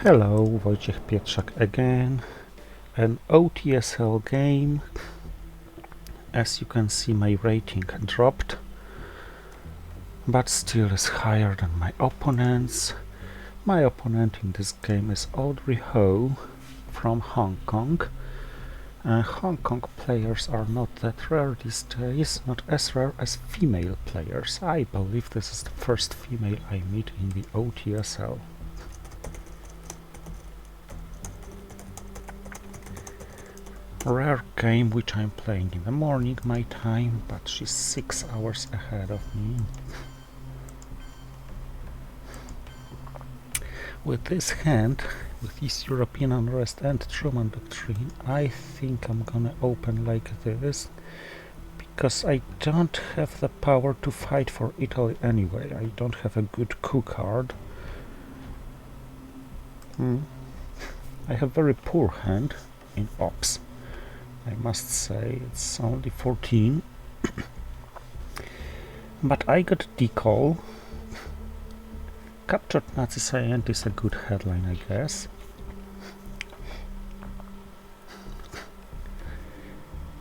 Hello, Wojciech Pietrzak again. An OTSL game. As you can see, my rating dropped, but still is higher than my opponent's. My opponent in this game is Audrey from Hong Kong. Hong Kong players are not that rare these days, not as rare as female players. I believe this is the first female I meet in the OTSL. Rare game which I'm playing in the morning my time, but she's 6 hours ahead of me. With this hand, with East European unrest and Truman Doctrine, I think I'm gonna open like this, because I don't have the power to fight for Italy anyway. I don't have a good coup card. I have very poor hand in ops. I must say, it's only 14. But I got decall. Captured Nazi scientist is a good headline, I guess.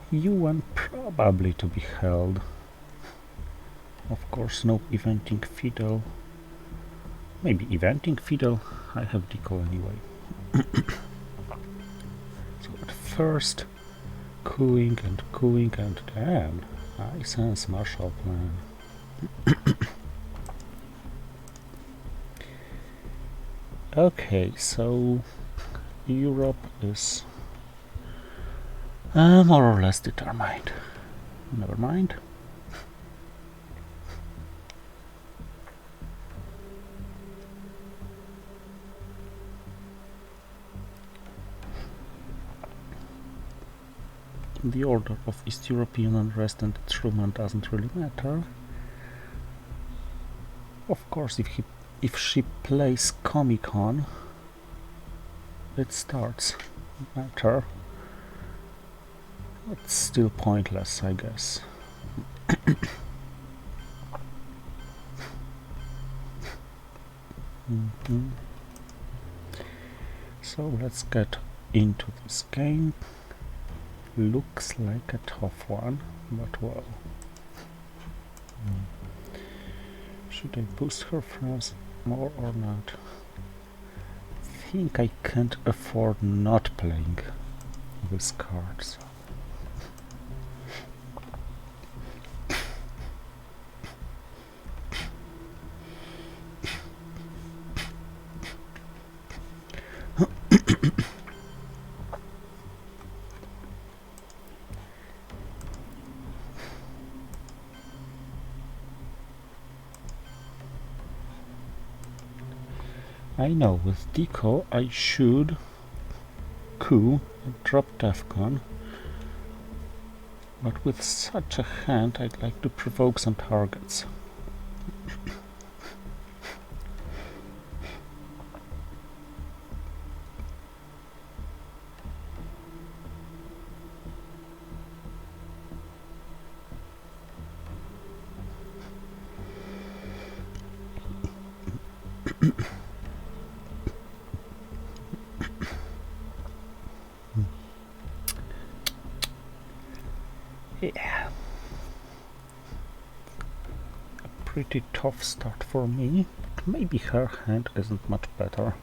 UN probably to be held. Of course, no eventing Fidel. Maybe eventing Fidel. I have decall anyway. So at first, cooing and damn, I sense Marshall Plan. Okay, so Europe is more or less determined. Never mind. The order of East European unrest and Truman doesn't really matter. Of course, if she plays Comic-Con, it starts matter. It's still pointless, I guess. So let's get into this game. Looks like a tough one, but well. Should I boost her France more or not? I think I can't afford not playing these cards. I know, with deco I should coup and drop Defcon, but with such a hand I'd like to provoke some targets. Yeah. A pretty tough start for me. Maybe her hand isn't much better.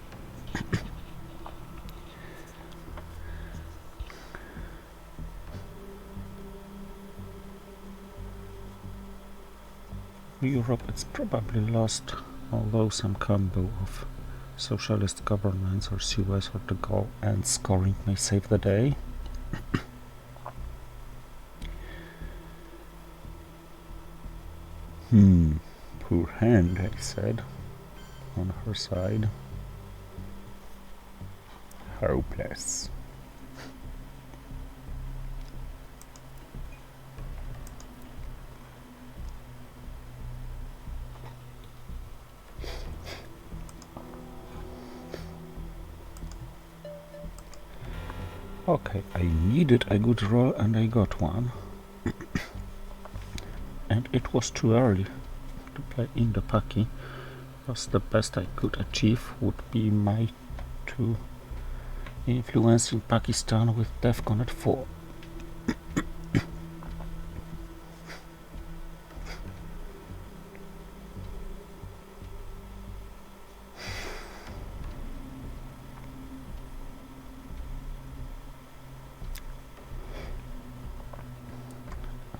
Europe is probably lost, although some combo of socialist governments or Suez or the goal and scoring may save the day. Poor hand, I said, on her side. Hopeless. Okay, I needed a good roll and I got one. And it was too early to play in the Paki, because the best I could achieve would be my to influencing Pakistan with DEFCON at 4.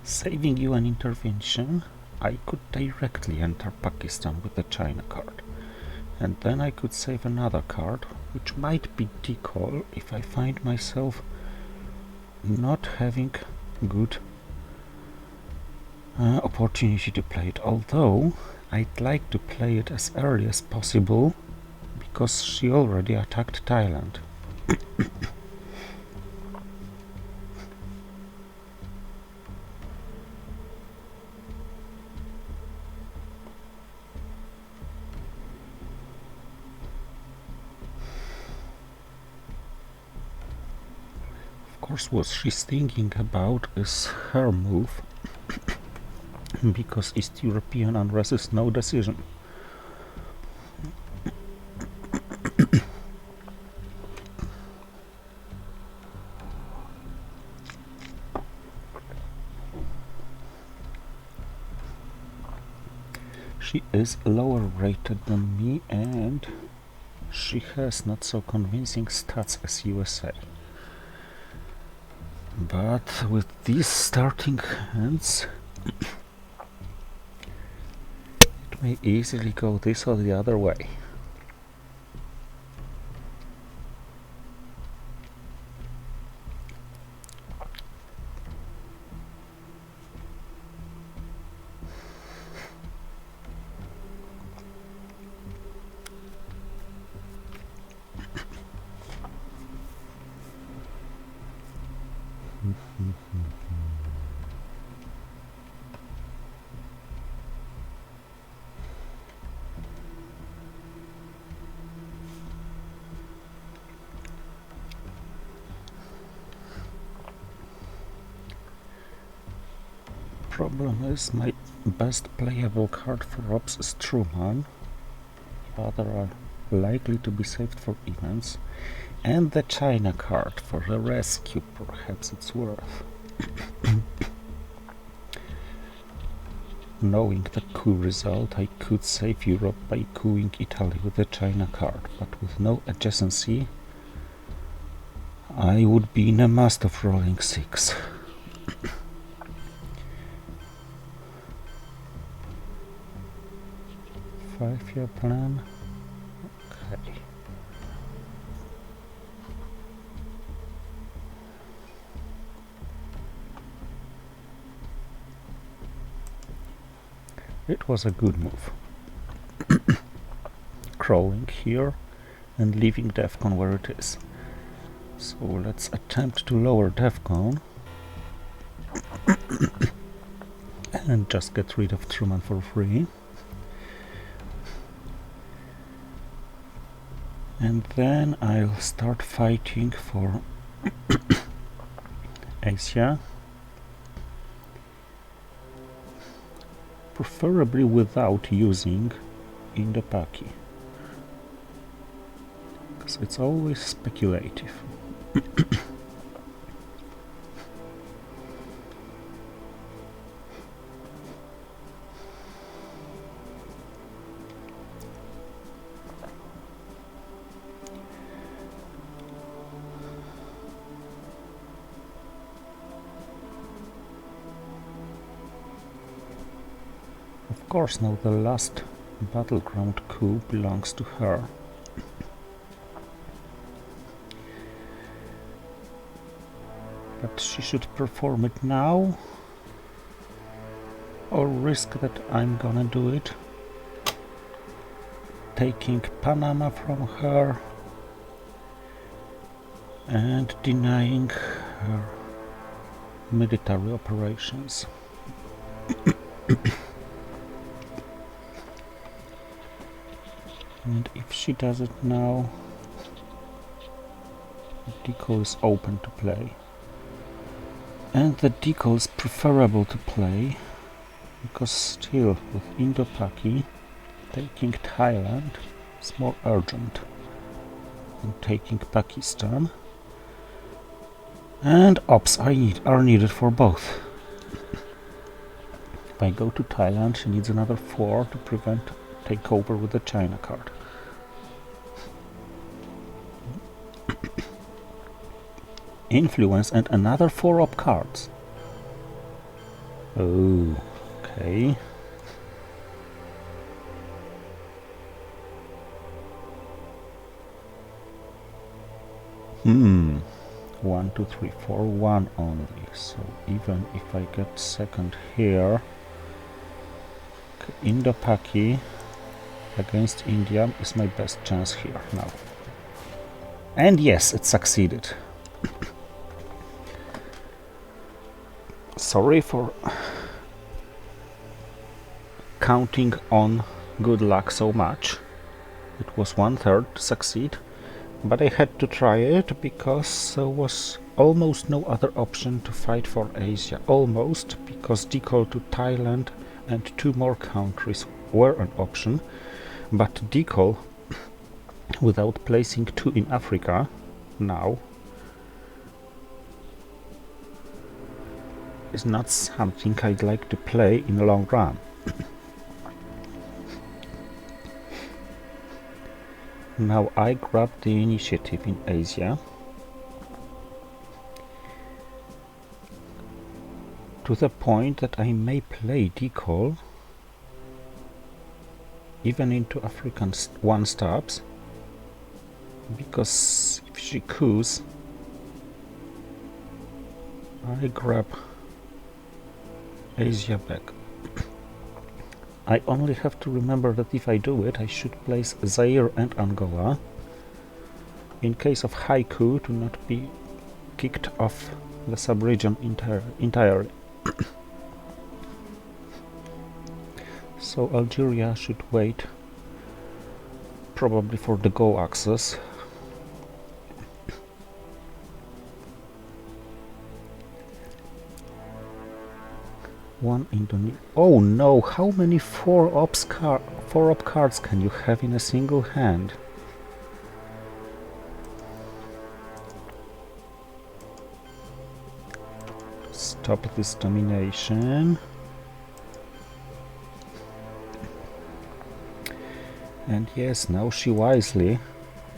Saving UN intervention, I could directly enter Pakistan with the China card. And then I could save another card, which might be decall if I find myself not having good opportunity to play it. Although I'd like to play it as early as possible, because she already attacked Thailand. Of course, what she's thinking about is her move, because East European unrest is no decision. She is lower rated than me, and she has not so convincing stats as USA. But with these starting hands, it may easily go this or the other way. Problem is, my best playable card for ops is Truman. The other are likely to be saved for events, and the China card for the rescue, perhaps it's worth. Knowing the coup result, I could save Europe by coupping Italy with the China card, but with no adjacency, I would be in a must of rolling 6. Five-year plan. Okay. It was a good move. Crawling here and leaving DEFCON where it is. So let's attempt to lower DEFCON and just get rid of Truman for free. And then I'll start fighting for Asia, preferably without using Indo-Paki, because it's always speculative. Of course, now the last battleground coup belongs to her. But she should perform it now, or risk that I'm gonna do it, taking Panama from her and denying her military operations. And if she does it now, the decoy is open to play. And the decoy is preferable to play, because still with Indo-Paki, taking Thailand is more urgent. in taking Pakistan. And ops are needed for both. If I go to Thailand, she needs another 4 to prevent takeover with the China card. Influence and another 4 op cards. Oh, okay. One, two, three, four, 1 only. So even if I get second here, Indo-Paki against India is my best chance here now. And yes, it succeeded. Sorry for counting on good luck so much. It was 1/3 to succeed, but I had to try it because there was almost no other option to fight for Asia. Almost, because decall to Thailand and 2 more countries were an option, but decall without placing 2 in Africa now is not something I'd like to play in the long run. Now I grab the initiative in Asia to the point that I may play decall even into African 1-stops, because if she coups, I grab Asia back. I only have to remember that if I do it, I should place Zaire and Angola in case of haiku to not be kicked off the sub-region entirely. So Algeria should wait probably for the go access. One Indonesia. Oh no, how many 4-op cards can you have in a single hand? Stop this domination. And yes, now she wisely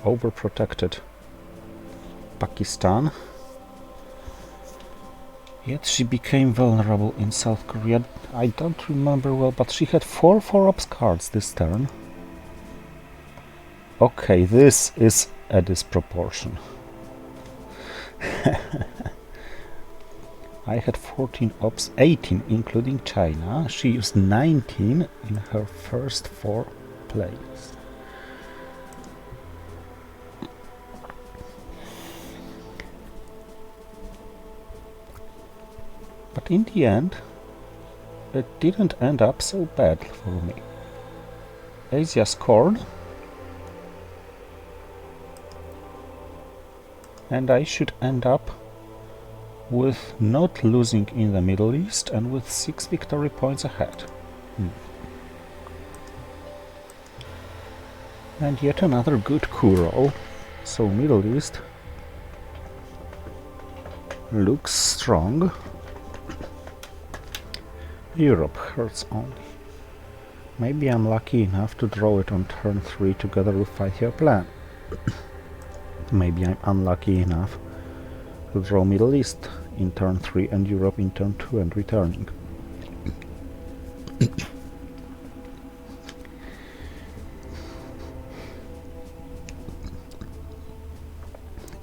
overprotected Pakistan. Yet she became vulnerable in South Korea. I don't remember well, but she had 4 4-op cards this turn. Okay, this is a disproportion. I had 14 ops, 18 including China. She used 19 in her first 4 plays. But in the end, it didn't end up so bad for me. Asia scored, and I should end up with not losing in the Middle East and with 6 victory points ahead. And yet another good coup roll. So Middle East looks strong. Europe hurts only. Maybe I'm lucky enough to draw it on turn 3 together with 5-year plan. Maybe I'm unlucky enough to draw Middle East in turn 3 and Europe in turn 2 and returning.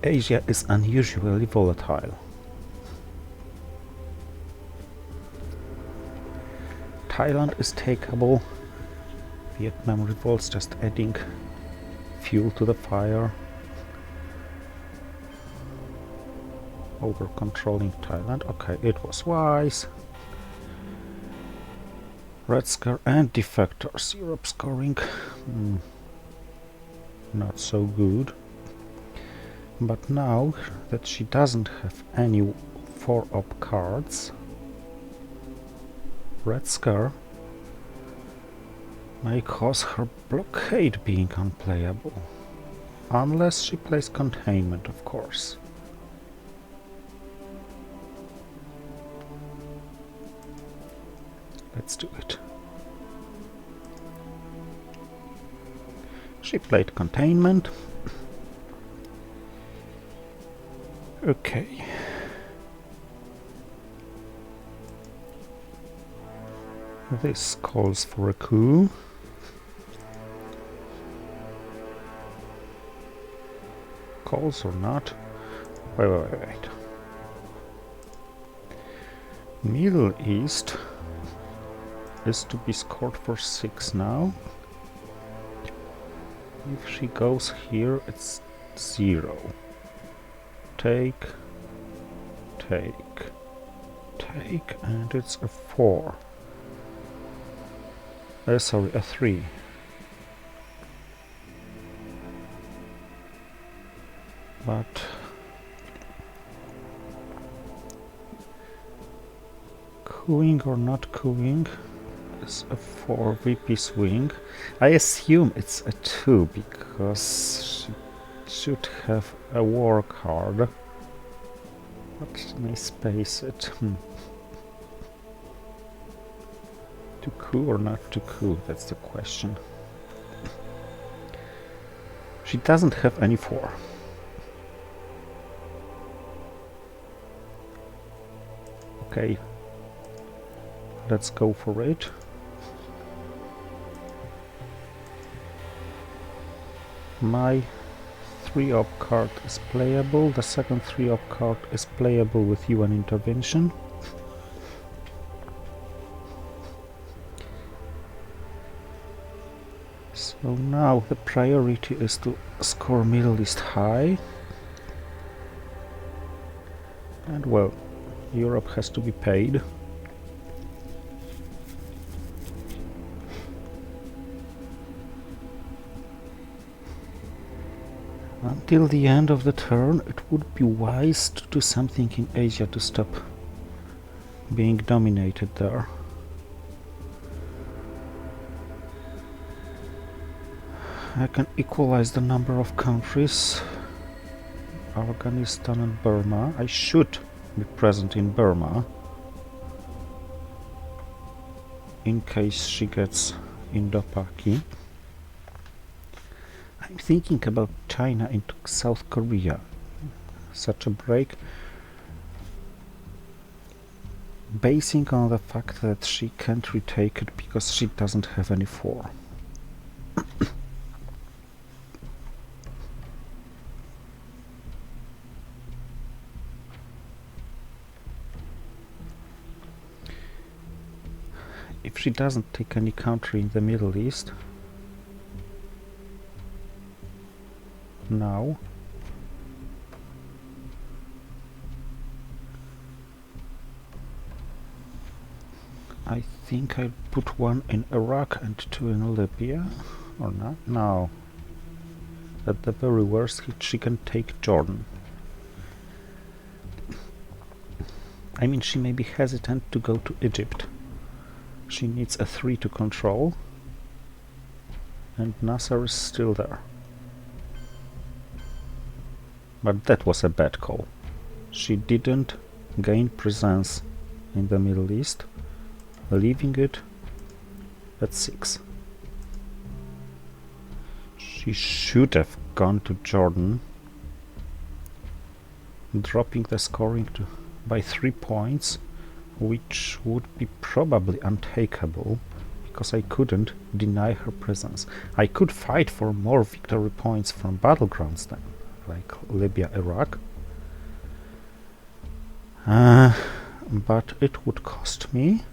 Asia is unusually volatile. Thailand is takeable. Vietnam revolts, just adding fuel to the fire. Over controlling Thailand. Okay, it was wise. Red Scare and Defectors. Europe scoring not so good. But now that she doesn't have any 4-op cards, Red Scare may cause her blockade being unplayable. Unless she plays containment, of course. Let's do it. She played containment. Okay. This calls for a coup. Calls or not? Wait. Middle East is to be scored for 6 now. If she goes here, it's 0. Take, and it's a 4. Sorry, a 3. But cooing or not cooing is a 4 VP swing. I assume it's a 2 because she should have a war card. But can I space it? To coup or not to coup? That's the question. She doesn't have any 4. Okay, let's go for it. My 3-op card is playable. The second 3-op card is playable with UN intervention. So now the priority is to score Middle East high. And well, Europe has to be paid. Until the end of the turn, it would be wise to do something in Asia to stop being dominated there. I can equalize the number of countries. Afghanistan and Burma. I should be present in Burma in case she gets Indo-Paki. I'm thinking about China into South Korea. Such a break, basing on the fact that she can't retake it because she doesn't have any 4. If she doesn't take any country in the Middle East now, I think I'll put 1 in Iraq and 2 in Libya, or not? No. At the very worst, she can take Jordan. I mean, she may be hesitant to go to Egypt. She needs a 3 to control, and Nasser is still there. But that was a bad call. She didn't gain presence in the Middle East, leaving it at 6. She should have gone to Jordan, dropping the scoring by 3 points, which would be probably untakeable, because I couldn't deny her presence. I could fight for more victory points from battlegrounds then, like Libya, Iraq, but it would cost me,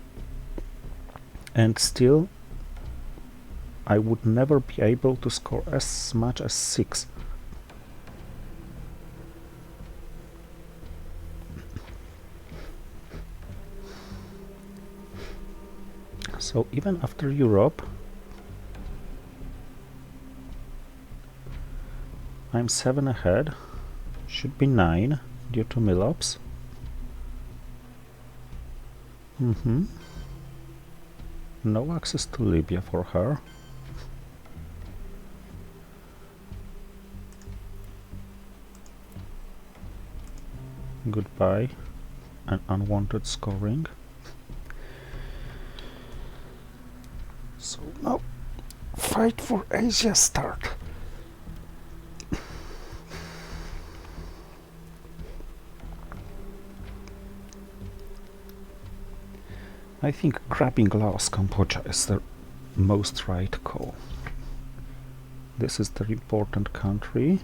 and still I would never be able to score as much as 6. So even after Europe, I'm 7 ahead, should be 9 due to Milops. No access to Libya for her. Goodbye. An unwanted scoring. So now fight for Asia start. I think grabbing Laos, Cambodia is the most right call. This is the important country.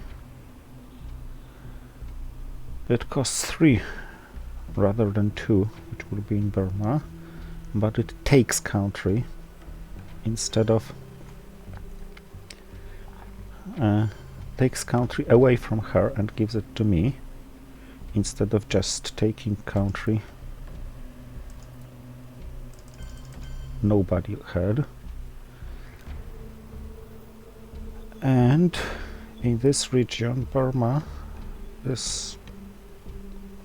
It costs 3 rather than 2, which will be in Burma, but it takes country instead of takes country away from her and gives it to me instead of just taking country nobody had. And in this region, Burma is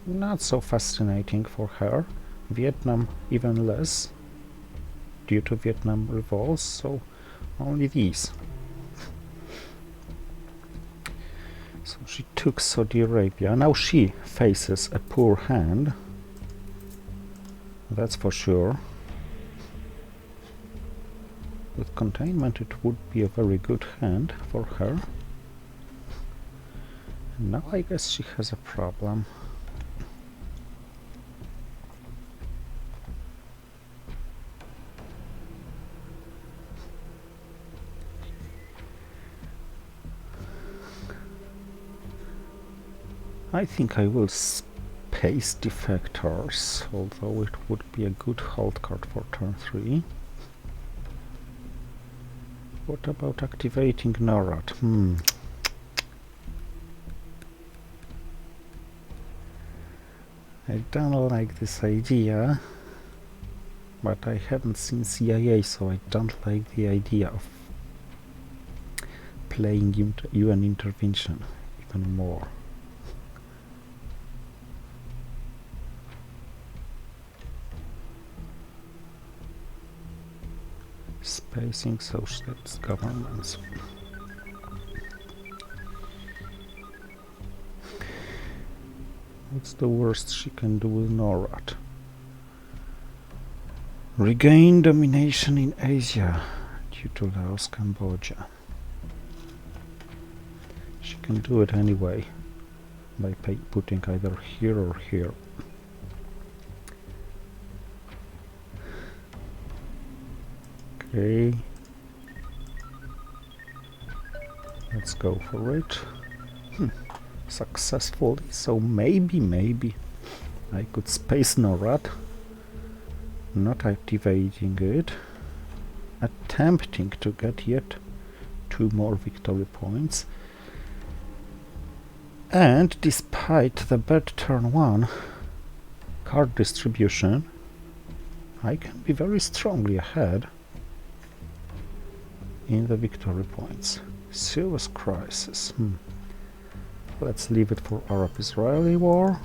not so fascinating for her. Vietnam even less, due to Vietnam revolts, so only these. So she took Saudi Arabia. Now she faces a poor hand, that's for sure. With containment it would be a very good hand for her. And now I guess she has a problem. I think I will space defectors, although it would be a good hold card for turn 3. What about activating NORAD? I don't like this idea, but I haven't seen CIA, so I don't like the idea of playing UN intervention even more. Spacing socialist governments. What's the worst she can do with NORAD? Regain domination in Asia due to Laos, Cambodia. She can do it anyway by putting either here or here. Okay, let's go for it. Successfully, so maybe I could space NORAD, not activating it, attempting to get yet 2 more victory points, and despite the bad turn 1 card distribution, I can be very strongly ahead in the victory points. Serious crisis. Let's leave it for Arab-Israeli war.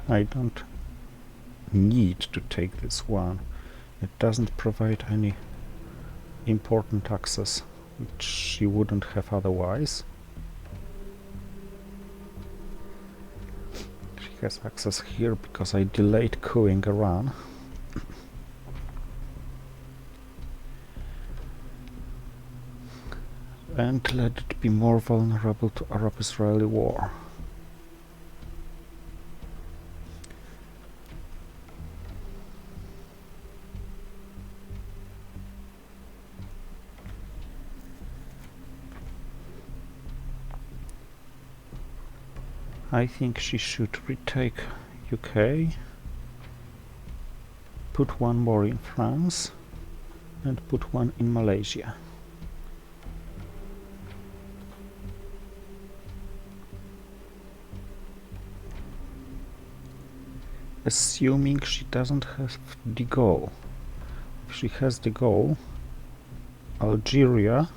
I don't need to take this one. It doesn't provide any important access, which you wouldn't have otherwise. She has access here because I delayed coupping Iran. And let it be more vulnerable to Arab-Israeli war. I think she should retake UK, put 1 more in France, and put 1 in Malaysia. Assuming she doesn't have the goal. If she has the goal, Algeria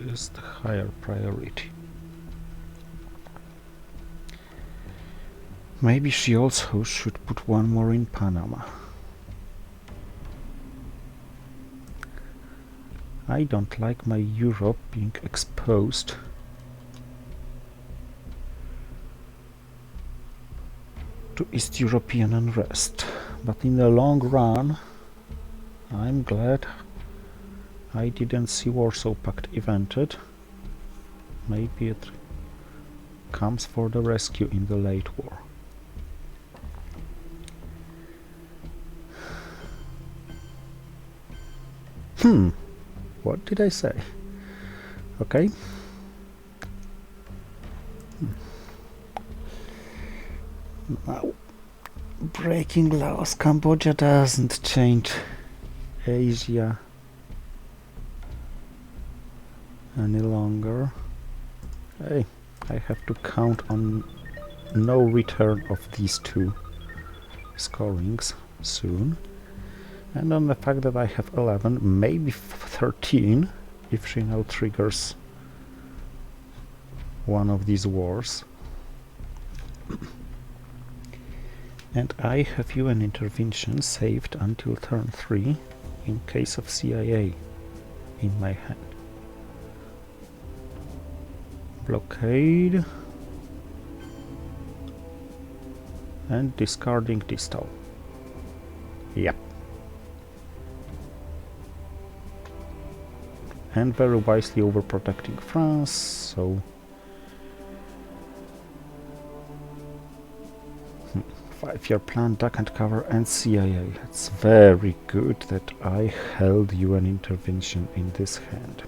is the higher priority. Maybe she also should put 1 more in Panama. I don't like my Europe being exposed to East European unrest, but in the long run I'm glad I didn't see Warsaw Pact evented. Maybe it comes for the rescue in the late war. What did I say? Okay. Now, breaking laws. Cambodia doesn't change Asia any longer. Hey, I have to count on no return of these two scorings soon. And on the fact that I have 11, maybe 13, if she now triggers one of these wars. And I have UN intervention saved until turn 3 in case of CIA in my hand. Blockade and discarding distal. Yep. And very wisely overprotecting France, so 5-year plan, duck and cover, and CIA. It's very good that I held UN intervention in this hand.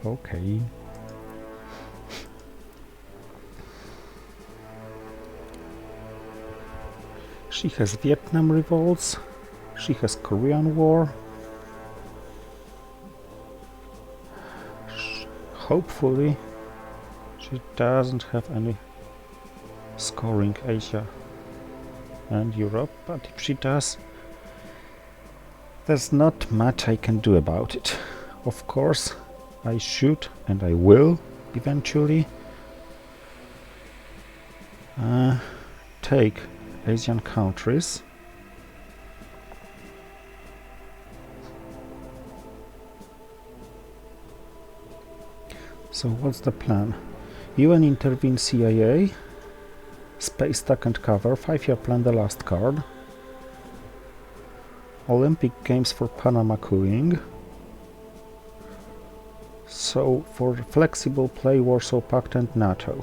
Okay. She has Vietnam revolts, she has Korean War. Hopefully she doesn't have any scoring Asia and Europe, but if she does, there's not much I can do about it. Of course, I should and I will eventually take Asian countries. So what's the plan? UN intervene CIA, space duck and cover, 5-year plan the last card, Olympic Games for Panama cooling. So for flexible play, Warsaw Pact and NATO.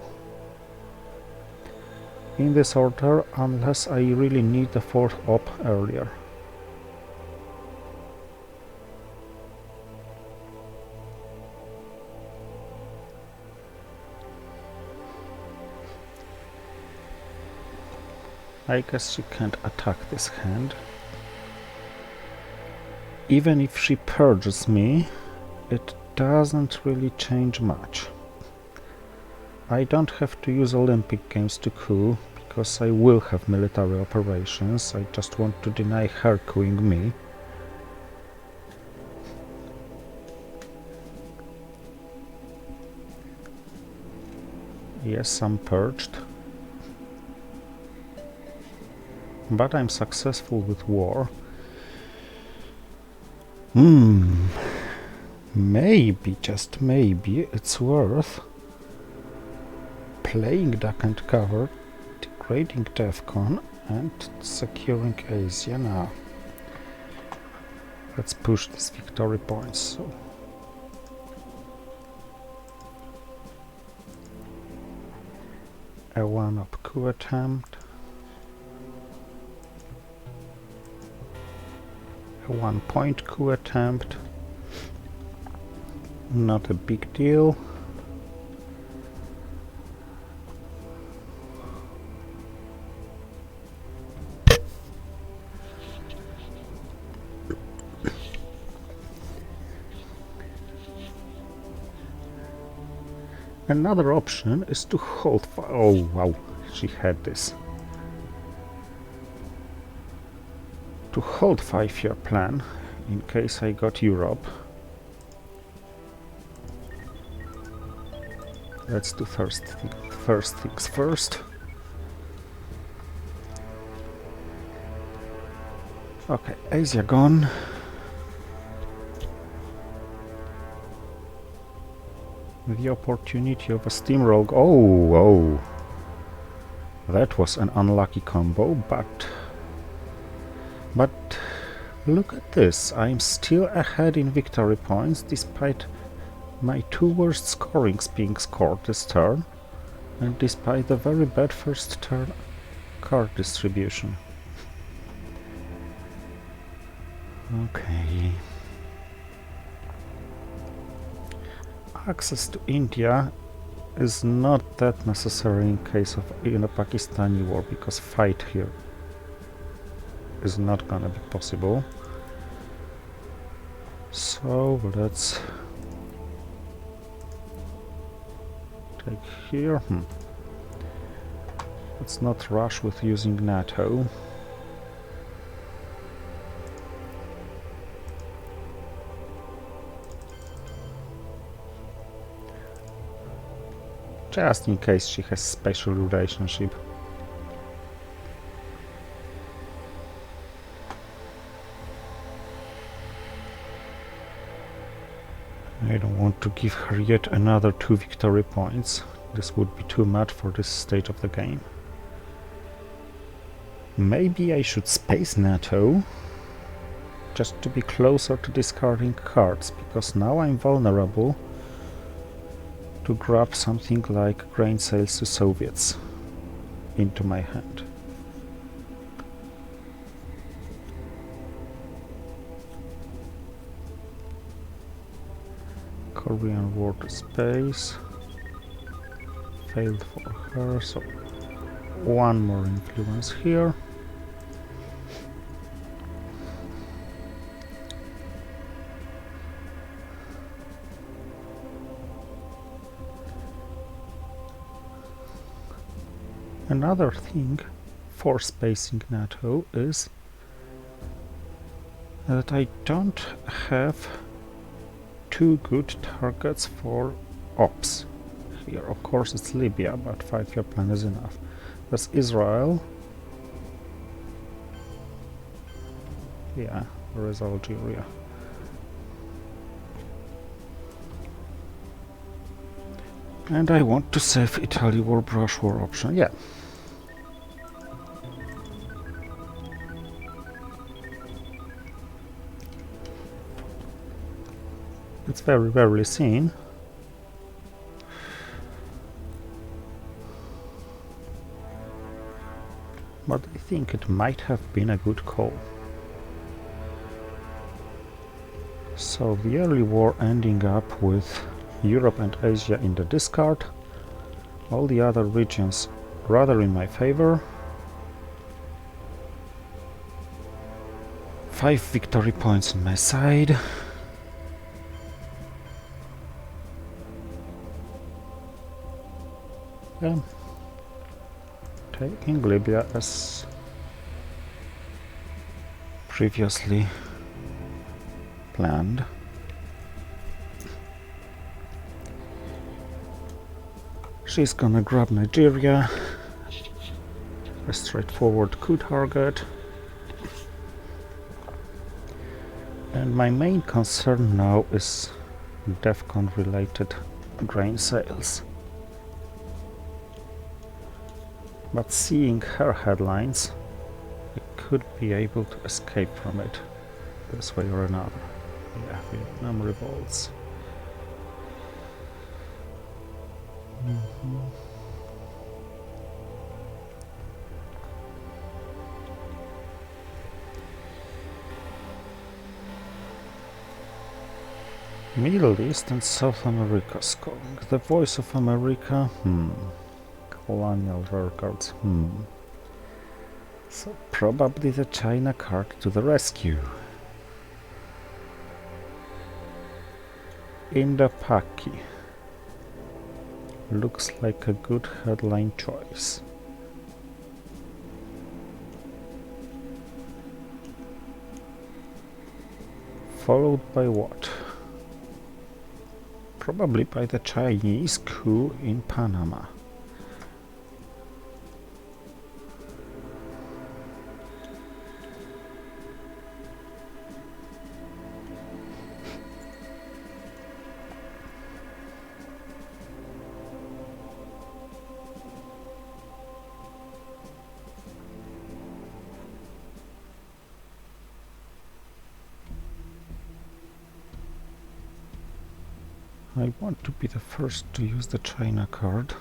In this order, unless I really need the 4th op earlier. I guess she can't attack this hand. Even if she purges me, it doesn't really change much. I don't have to use Olympic Games to coup, because I will have military operations. I just want to deny her cooing me. Yes, I'm purged. But I'm successful with war. Maybe, just maybe, it's worth playing duck and cover, degrading DEFCON, and securing Asia now. Let's push these victory points. So a 1-up coup attempt, a 1-point coup attempt, not a big deal. Another option is to hold. Oh wow, she had this. To hold 5-year plan in case I got Europe. Let's do first things first. Okay, Asia gone. The opportunity of a steamroll. Oh, that was an unlucky combo, but look at this. I'm still ahead in victory points despite my two worst scorings being scored this turn, and despite the very bad first turn card distribution. Okay. Access to India is not that necessary in case of a Pakistani war, because fight here is not gonna be possible. So let's take here. Let's not rush with using NATO. Just in case she has special relationship. I don't want to give her yet another 2 victory points. This would be too much for this stage of the game. Maybe I should space NATO just to be closer to discarding cards, because now I'm vulnerable to grab something like grain sales to Soviets into my hand. Korean War to space. Failed for her, so one more influence here. Another thing for spacing NATO is that I don't have two good targets for ops here. Of course it's Libya, but 5-year plan is enough. That's Israel. Yeah, where is Algeria? And I want to save Italy war brush war option. Yeah. It's very rarely seen. But I think it might have been a good call. So the early war ending up with Europe and Asia in the discard, all the other regions rather in my favor. 5 victory points on my side. Taking Libya as previously planned. She's gonna grab Nigeria, a straightforward coup target. And my main concern now is DEFCON related grain sales. But seeing her headlines, I could be able to escape from it this way or another. Yeah, Vietnam revolts. Middle East and South America scoring. The Voice of America. Colonial records. So probably the China card to the rescue. Indo-Paki. Looks like a good headline choice. Followed by what? Probably by the Chinese coup in Panama. I want to be the first to use the China card,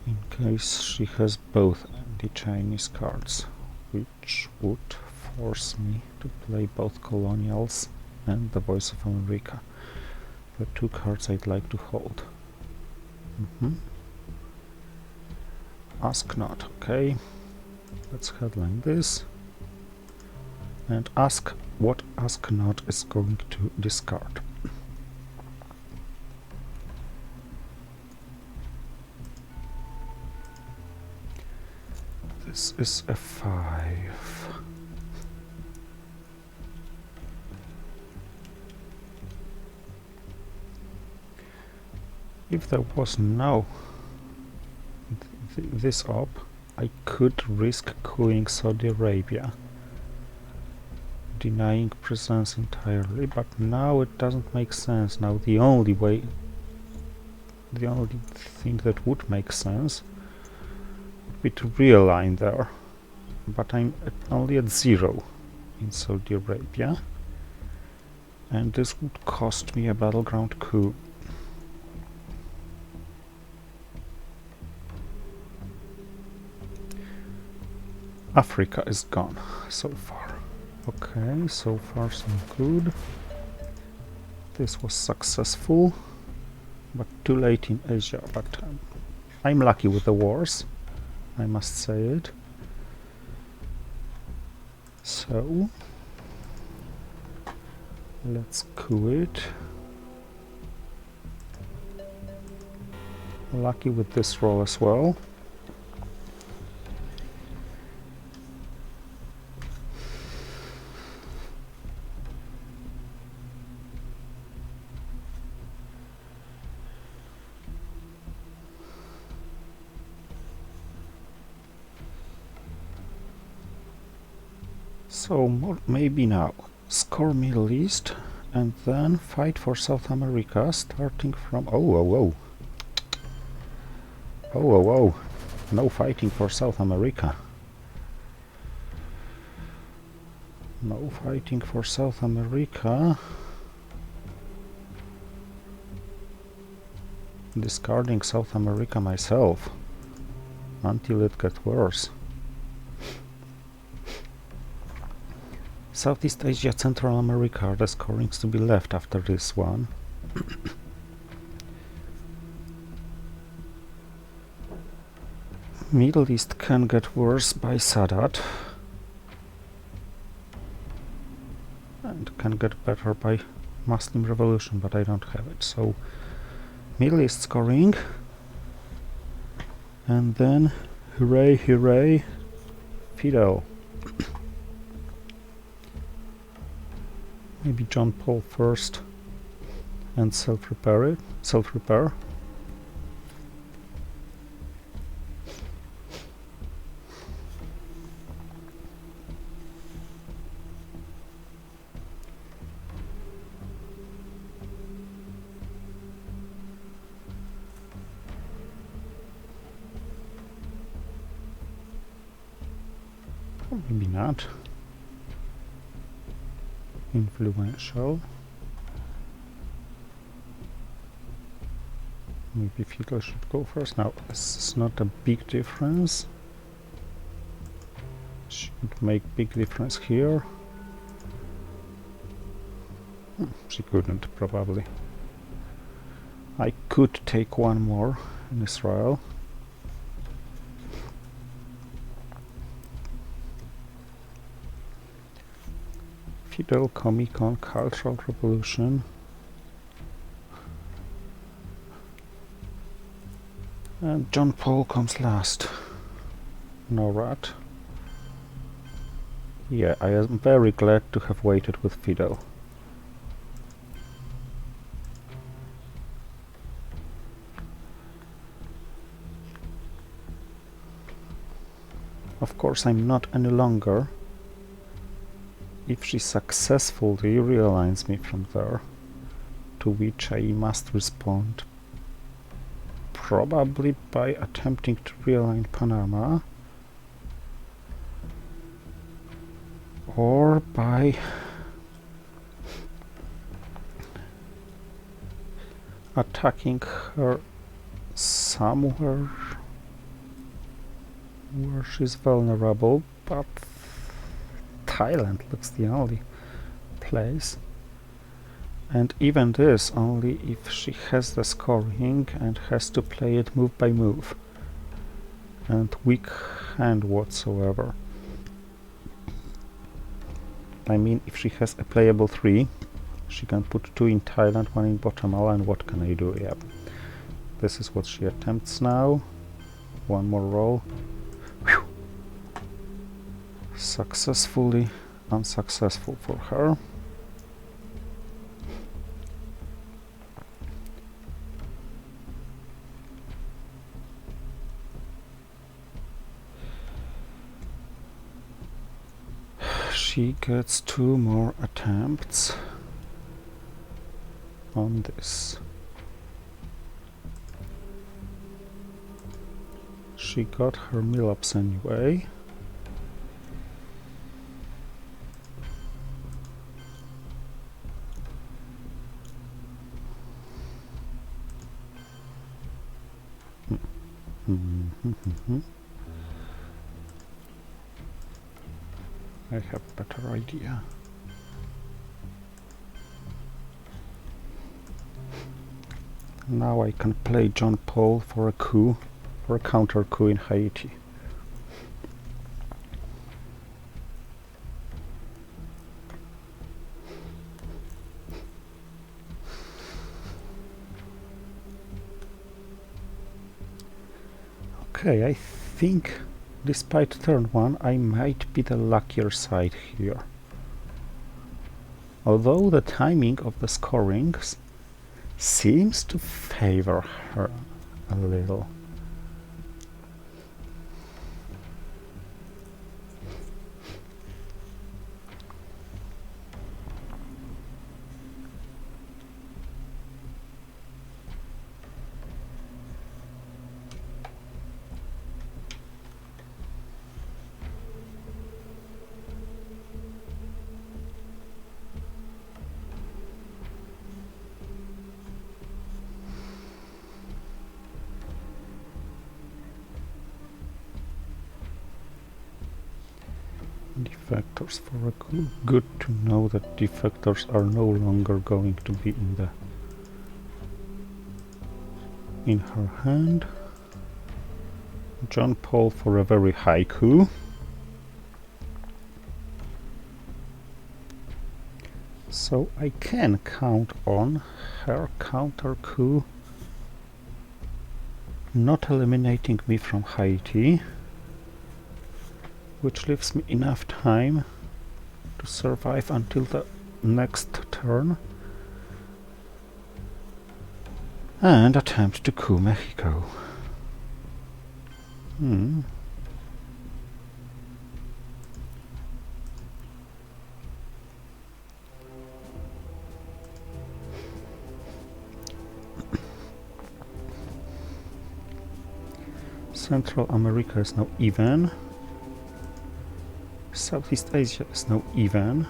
in case she has both anti-Chinese cards, which would force me to play both Colonials and the Voice of America. The two cards I'd like to hold. Ask not, okay. Let's headline this. And ask what ask not is going to discard. This is a 5. If there was no this op, I could risk cooing Saudi Arabia, denying presence entirely, but now it doesn't make sense. Now the only thing that would make sense would be to realign there, but I'm only at 0 in Saudi Arabia, and this would cost me a battleground coup. Africa is gone so far. Okay, so far so good. This was successful, but too late in Asia. But I'm lucky with the wars, I must say it. So let's coup it. Lucky with this roll as well. So maybe now score Middle East and then fight for South America, starting from oh, no fighting for South America. No fighting for South America. Discarding South America myself until it gets worse. Southeast Asia, Central America are the scorings to be left after this one. Middle East can get worse by Sadat and can get better by Muslim Revolution, but I don't have it. So Middle East scoring, and then hooray, hooray, Fidel. Maybe John Paul first and self-repair. Or maybe not. Influential. Maybe Fidel should go first. Now, this is not a big difference. Should make big difference here. She couldn't, probably. I could take one more in Israel. Fidel, Comic-Con, Cultural Revolution. And John Paul comes last. No rat. Yeah, I am very glad to have waited with Fidel. Of course, I'm not any longer. If she successfully realigns me from there, to which I must respond probably by attempting to realign Panama, or by attacking her somewhere where she's vulnerable, but Thailand looks the only place. And even this only if she has the scoring and has to play it move by move. And weak hand whatsoever. I mean, if she has a playable 3, she can put 2 in Thailand, 1 in Guatemala, and what can I do? Yep. This is what she attempts now. One more roll. Whew. Successfully unsuccessful for her. She gets 2 more attempts on this. She got her mill-ups anyway. I have a better idea. Now I can play John Paul for a coup, for a counter coup in Haiti. Okay, I think despite turn 1 I might be the luckier side here. Although the timing of the scorings seems to favor her a little. Defectors for a coup. Good to know that defectors are no longer going to be in her hand. John Paul for a very high coup. So I can count on her counter coup not eliminating me from Haiti, which leaves me enough time to survive until the next turn and attempt to coup Mexico. Central America is now even. Southeast Asia is now even.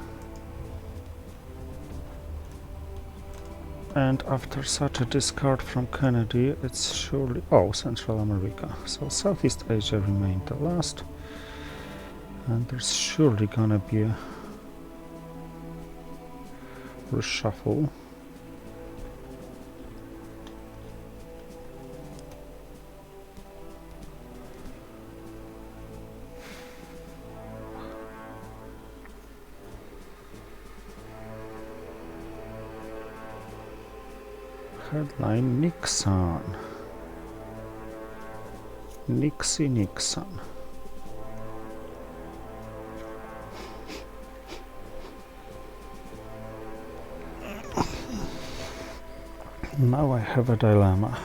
And after such a discard from Kennedy, it's surely... oh, Central America. So Southeast Asia remained the last. And there's surely gonna be a reshuffle. Headline Nixon. Nixon. Now I have a dilemma.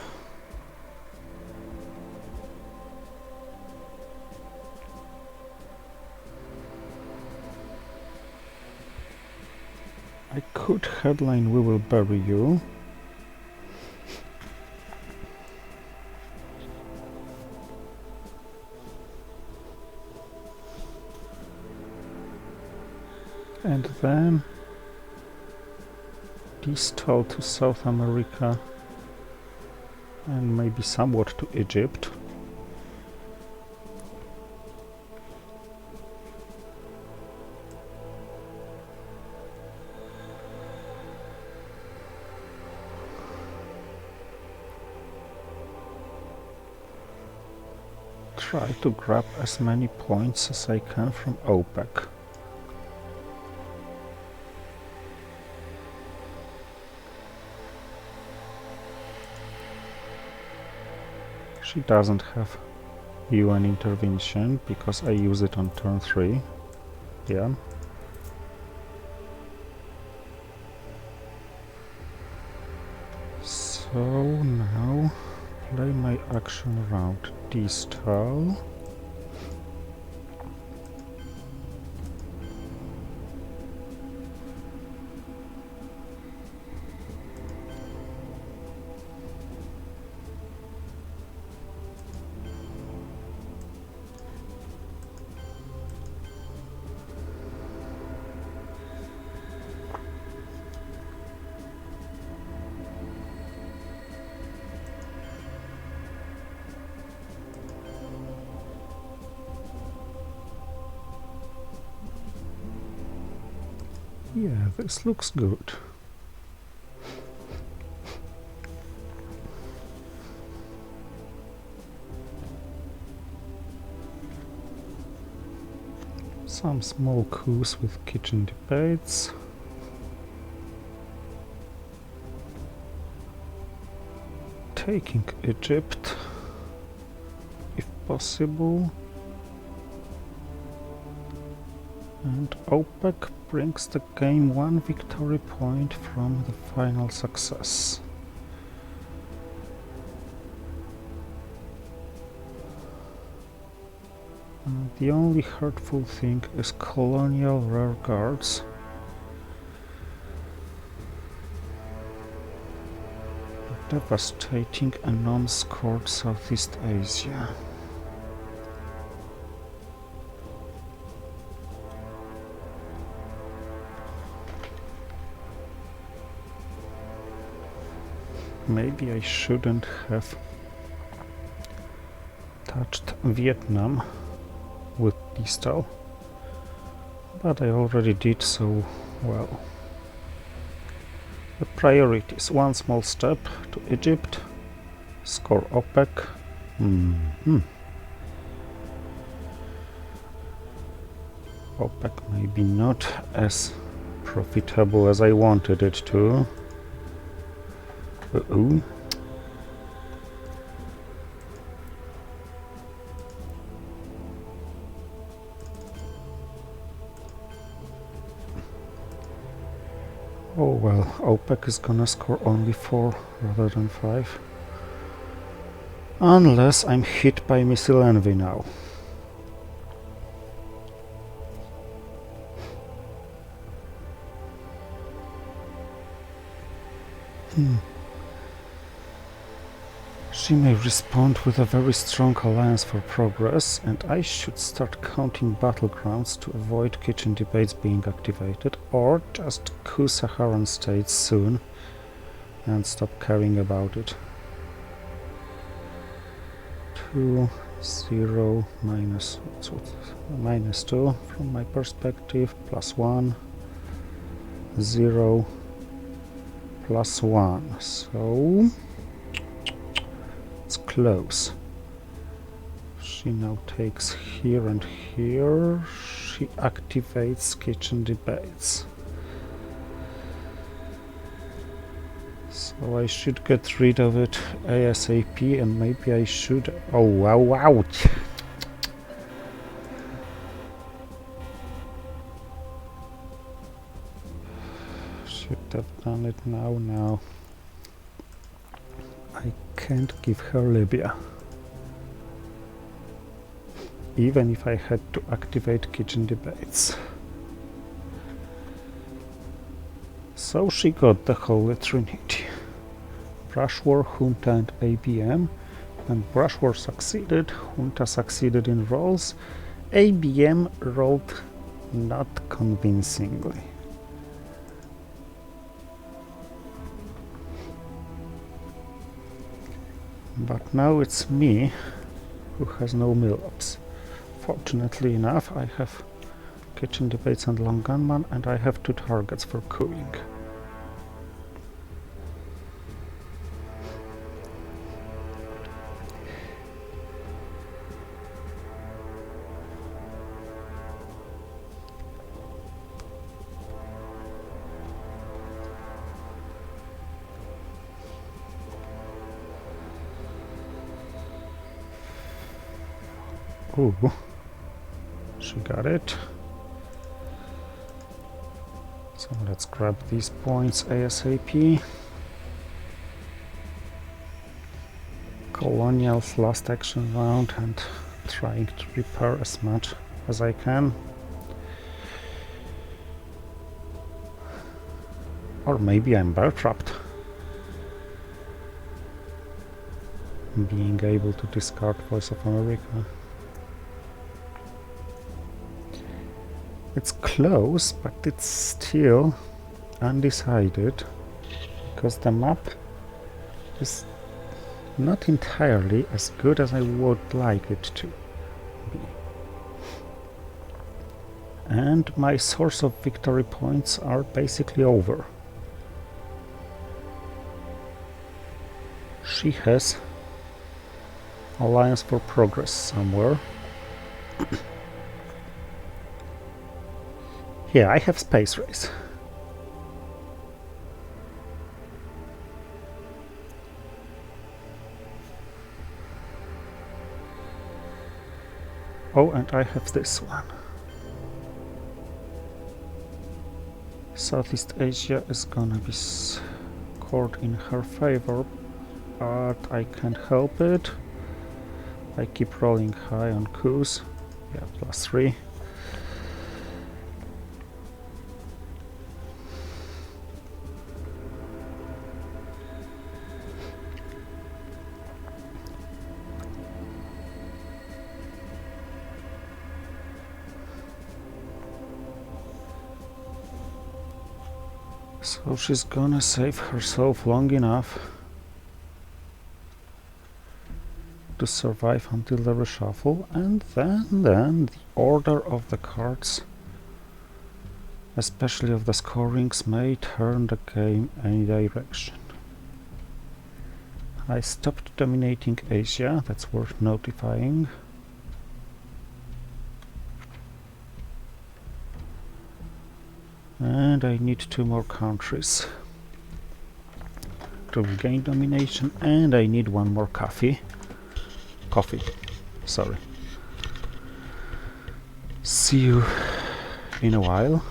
I could headline We Will Bury You. And then distall to South America and maybe somewhat to Egypt. Try to grab as many points as I can from OPEC. She doesn't have UN intervention because I use it on turn 3. Yeah. So now play my action round D-style. Yeah, this looks good. Some small coups with kitchen debates. Taking Egypt, if possible. And OPEC brings the game 1 victory point from the final success. And the only hurtful thing is colonial rear guards. Devastating a non-scored Southeast Asia. Maybe I shouldn't have touched Vietnam with D-style, but I already did, so well. The priorities: one small step to Egypt, score OPEC. OPEC maybe not as profitable as I wanted it to. Uh-oh. Oh well, OPEC is gonna score only 4 rather than 5. Unless I'm hit by missile envy now. She may respond with a very strong alliance for progress, and I should start counting battlegrounds to avoid kitchen debates being activated, or just coup Saharan states soon and stop caring about it. 2, 0, minus, minus 2 from my perspective, plus 1, 0, plus 1, so it's close. She now takes here and here. She activates kitchen debates. So I should get rid of it ASAP, and maybe I should... Oh, wow, ouch! Should have done it now. I can't give her Libya. Even if I had to activate kitchen debates. So she got the Holy Trinity. Brush War, Junta and ABM. When Brush War succeeded, Junta succeeded in rolls. ABM rolled not convincingly. But now it's me who has no mill-ups. Fortunately enough, I have kitchen debates and long gunman, and I have 2 targets for cooling. Ooh, she got it. So let's grab these points ASAP. Colonial's last action round and trying to repair as much as I can. Or maybe I'm bear trapped. Being able to discard Voice of America. It's close, but it's still undecided, because the map is not entirely as good as I would like it to be. And my source of victory points are basically over. She has Alliance for Progress somewhere. Yeah, I have Space Race. Oh, and I have this one. Southeast Asia is gonna be scored in her favor, but I can't help it. I keep rolling high on coups. Yeah, +3. So she's gonna save herself long enough to survive until the reshuffle, and then the order of the cards, especially of the scorings, may turn the game any direction. I stopped dominating Asia, that's worth notifying. And I need 2 more countries to regain domination, and I need 1 more coffee, sorry. See you in a while.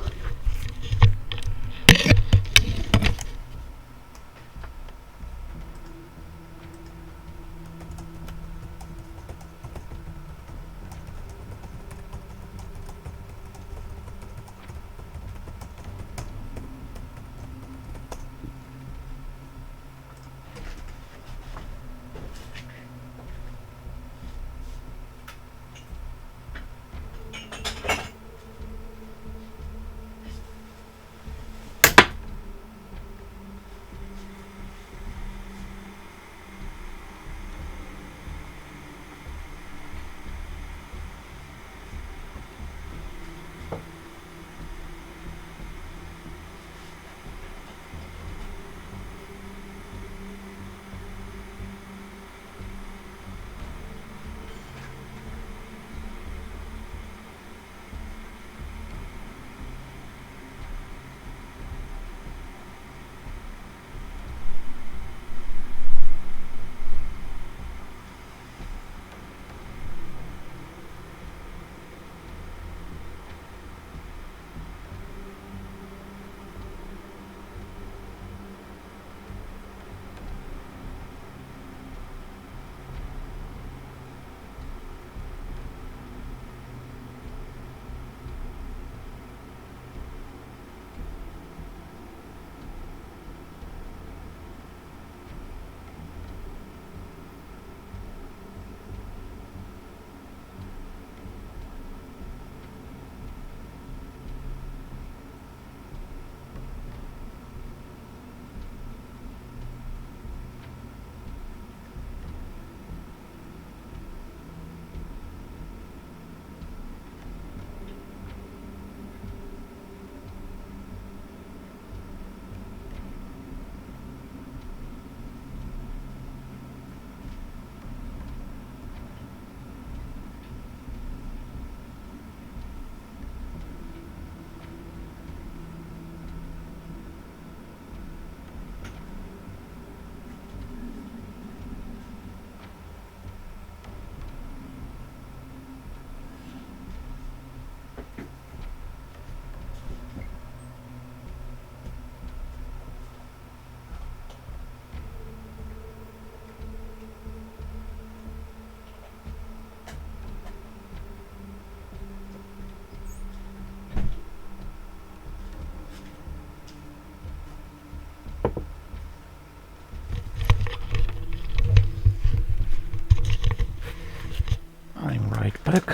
right back.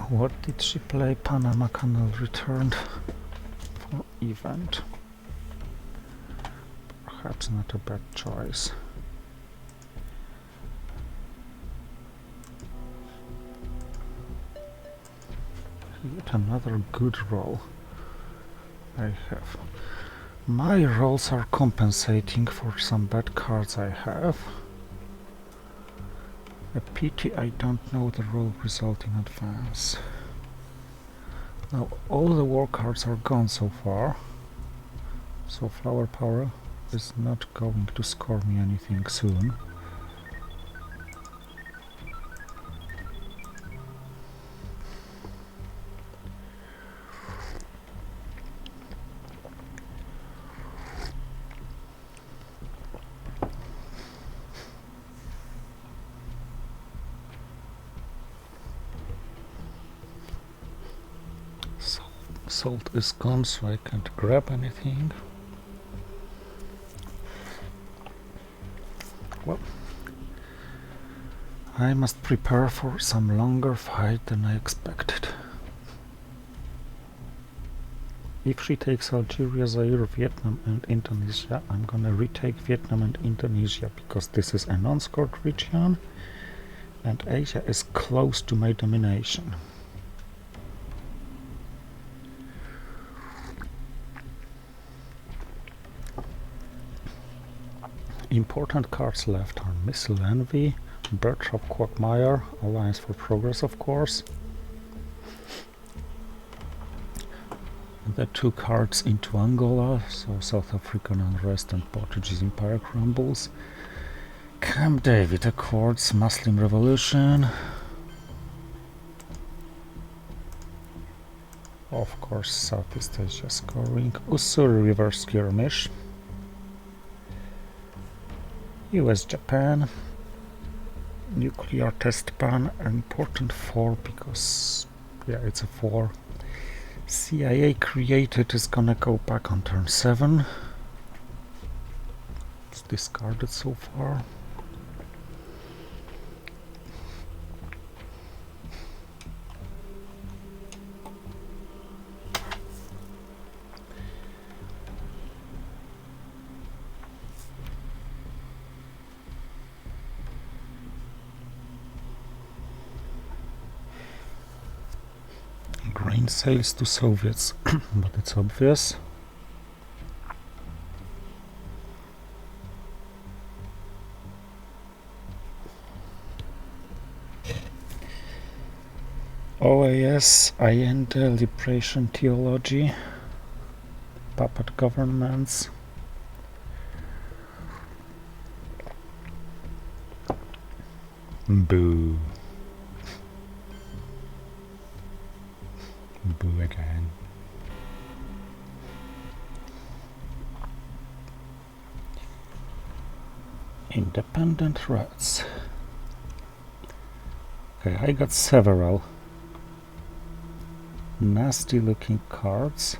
What did she play? Panama Canal returned for event. Perhaps not a bad choice. Yet another good roll I have. My rolls are compensating for some bad cards I have. A pity I don't know the roll result in advance. Now all the war cards are gone so far, so Flower Power is not going to score me anything soon. Salt is gone, so I can't grab anything. Well, I must prepare for some longer fight than I expected. If she takes Algeria, Zaire, Vietnam and Indonesia, I'm gonna retake Vietnam and Indonesia because this is a non-scored region and Asia is close to my domination. Important cards left are Missile Envy, Bird of Quagmire, Alliance for Progress of course. The two cards into Angola, so South African Unrest and Portuguese Empire crumbles. Camp David Accords, Muslim Revolution. Of course, Southeast Asia scoring. Ussuri River Skirmish. US-Japan. Nuclear test ban, important 4 because, yeah, it's a 4. CIA created is gonna go back on turn 7. It's discarded so far. Grain sales to Soviets, but it's obvious. OAS, Allende, Liberation Theology, puppet governments. Boo. Boo again. Independent Reds. Okay, I got several nasty looking cards,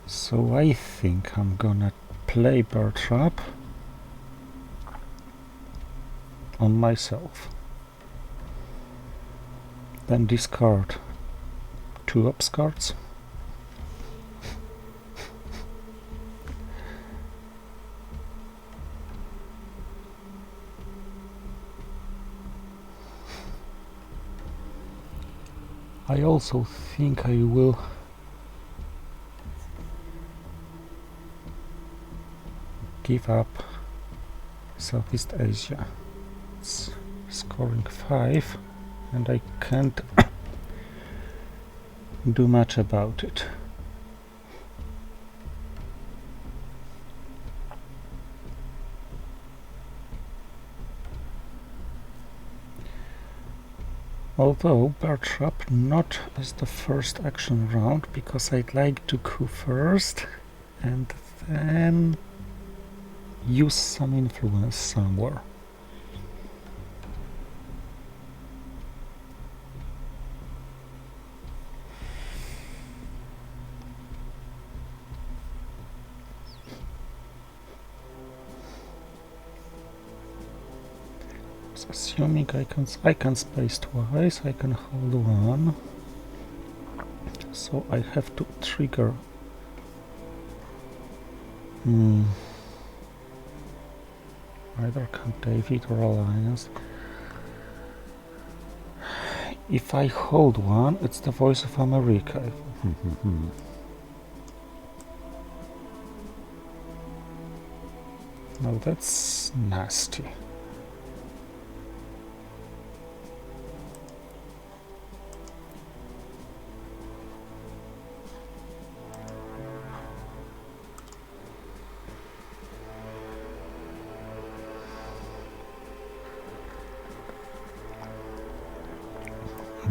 so I think I'm gonna play Bear Trap on myself, then discard 2 ups cards. I also think I will give up Southeast Asia. It's scoring 5 and I can't do much about it. Although Bear Trap not as the first action round, because I'd like to coup first and then use some influence somewhere. Assuming I can space twice, I can hold one. So I have to trigger. Either Camp David or Alliance. If I hold one, it's the Voice of America. No, that's nasty.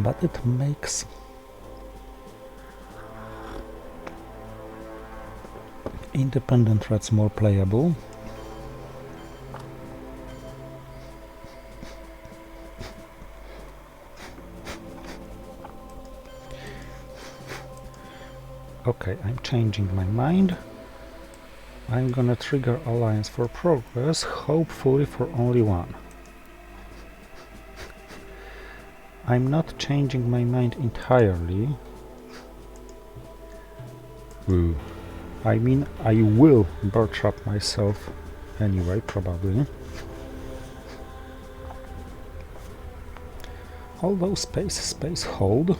But it makes independent threats more playable. Okay, I'm changing my mind. I'm gonna trigger Alliance for Progress, hopefully for only one. I'm not changing my mind entirely. I mean, I will bear trap myself anyway, probably. Although space, hold.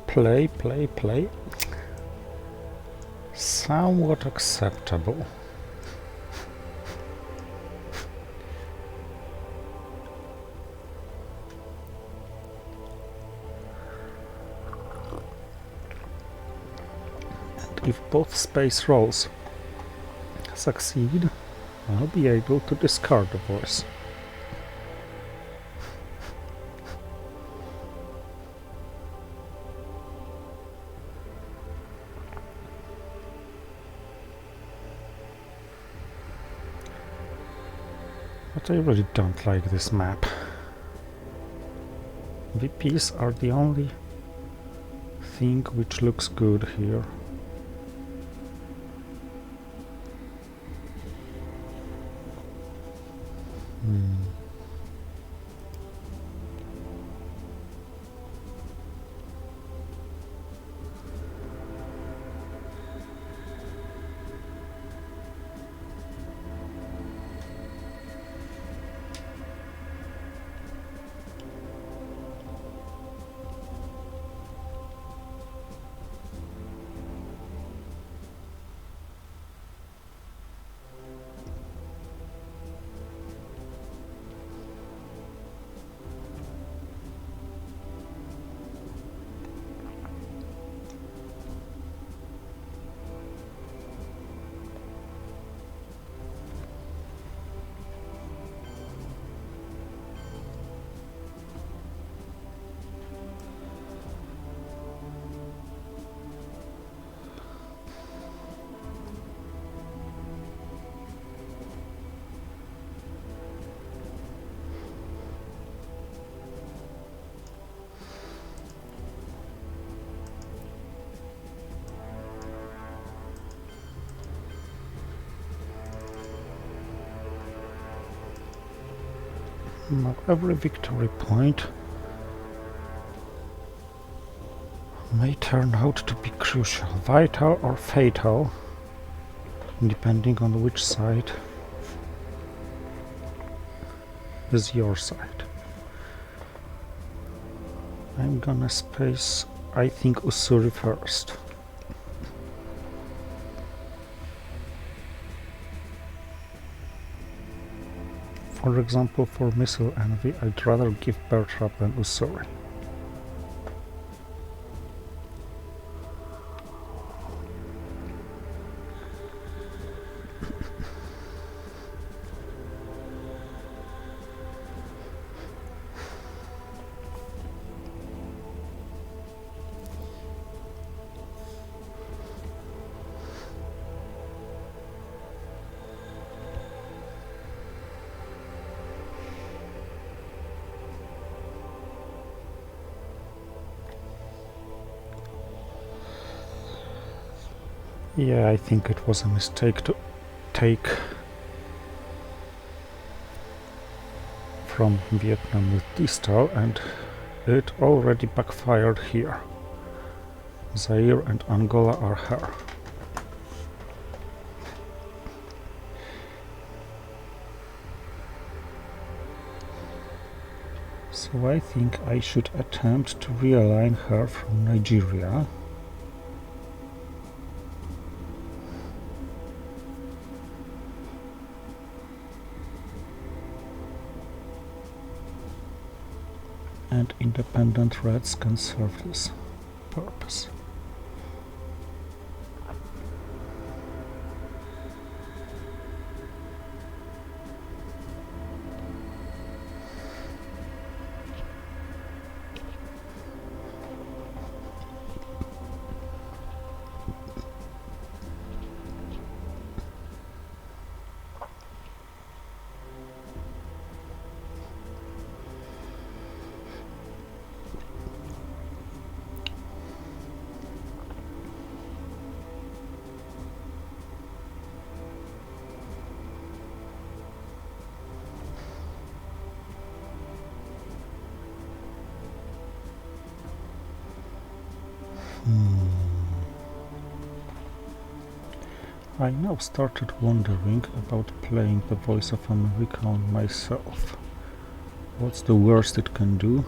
Play. Somewhat acceptable. If both space rolls succeed, I'll be able to discard the voice. But I really don't like this map. VPs are the only thing which looks good here. Now every victory point may turn out to be crucial, vital or fatal, depending on which side is your side. I'm gonna space, I think, Usuri first. For example, for Missile Envy, I'd rather give Bear Trap than Usuri. Yeah, I think it was a mistake to take from Vietnam with Distal, and it already backfired here. Zaire and Angola are her. So I think I should attempt to realign her from Nigeria. And independent Reds can serve this purpose. I now started wondering about playing the Voice of America on myself. What's the worst it can do?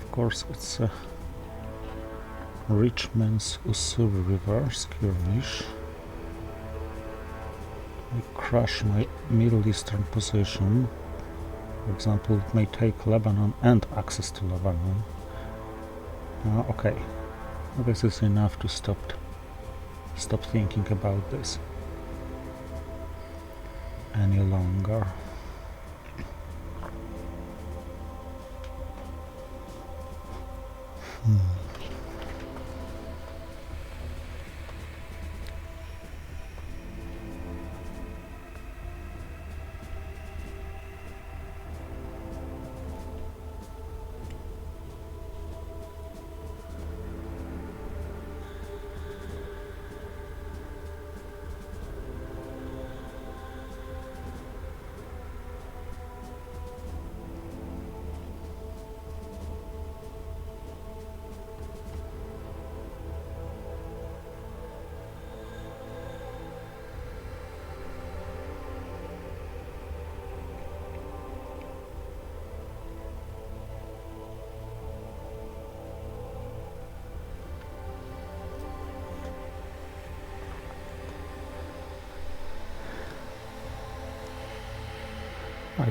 Of course, it's a rich man's Usuri River skirmish. I crush my Middle Eastern position. For example, it may take Lebanon and access to Lebanon. Okay, this is enough to stop thinking about this any longer. I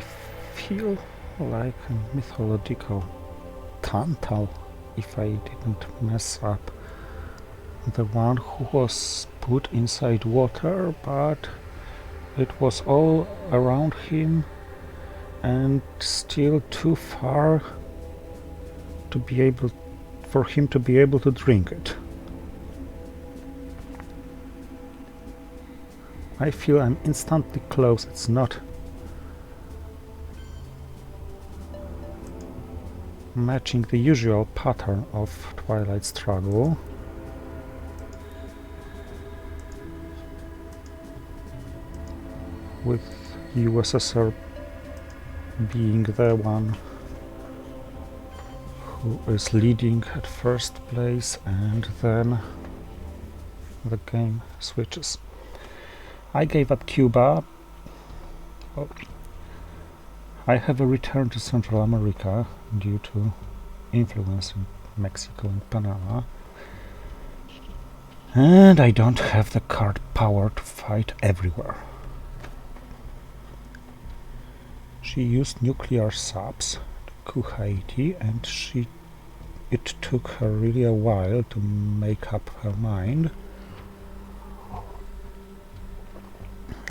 feel like a mythological Tantal, if I didn't mess up. The one who was put inside water, but it was all around him and still too far to be able for him to be able to drink it. I feel I'm instantly close. It's not matching the usual pattern of Twilight Struggle. With USSR being the one who is leading at first place, and then the game switches. I gave up Cuba. Oh. I have a return to Central America due to influence in Mexico and Panama. And I don't have the card power to fight everywhere. She used nuclear subs to coup Haiti, and it took her really a while to make up her mind.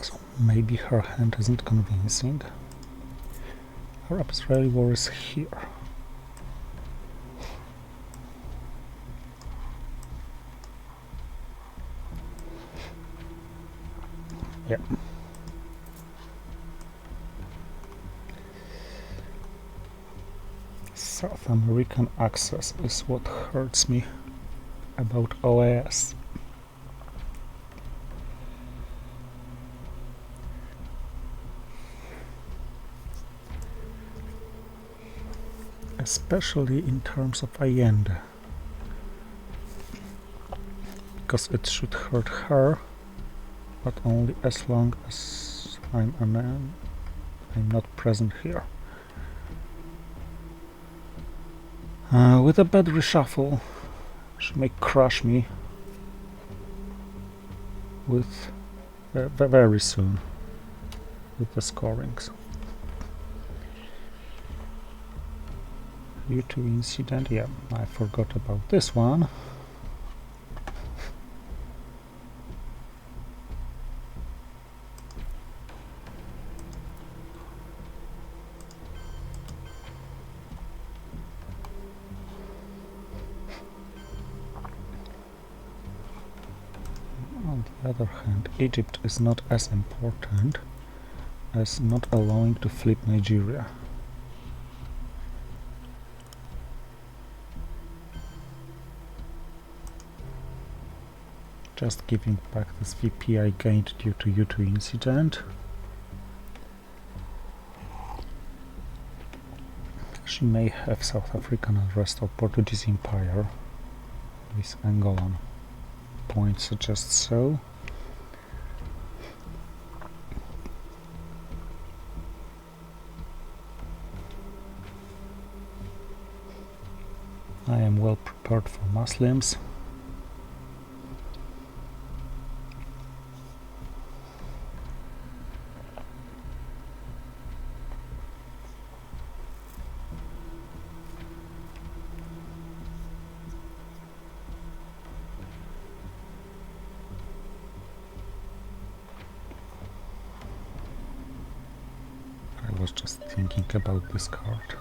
So maybe her hand isn't convincing. Arab-Israeli war is here. Yeah. South American access is what hurts me about OAS. especially in terms of Allende, because it should hurt her, but only as long as I'm not present here. With a bad reshuffle, she may crush me with very soon with the scorings. U2 incident, yeah, I forgot about this one. On the other hand, Egypt is not as important as not allowing to flip Nigeria. Just giving back this VP I gained due to U2 incident. She may have South African and rest of Portuguese Empire. This Angolan point suggests so. I am well prepared for Muslims. I was just thinking about this card.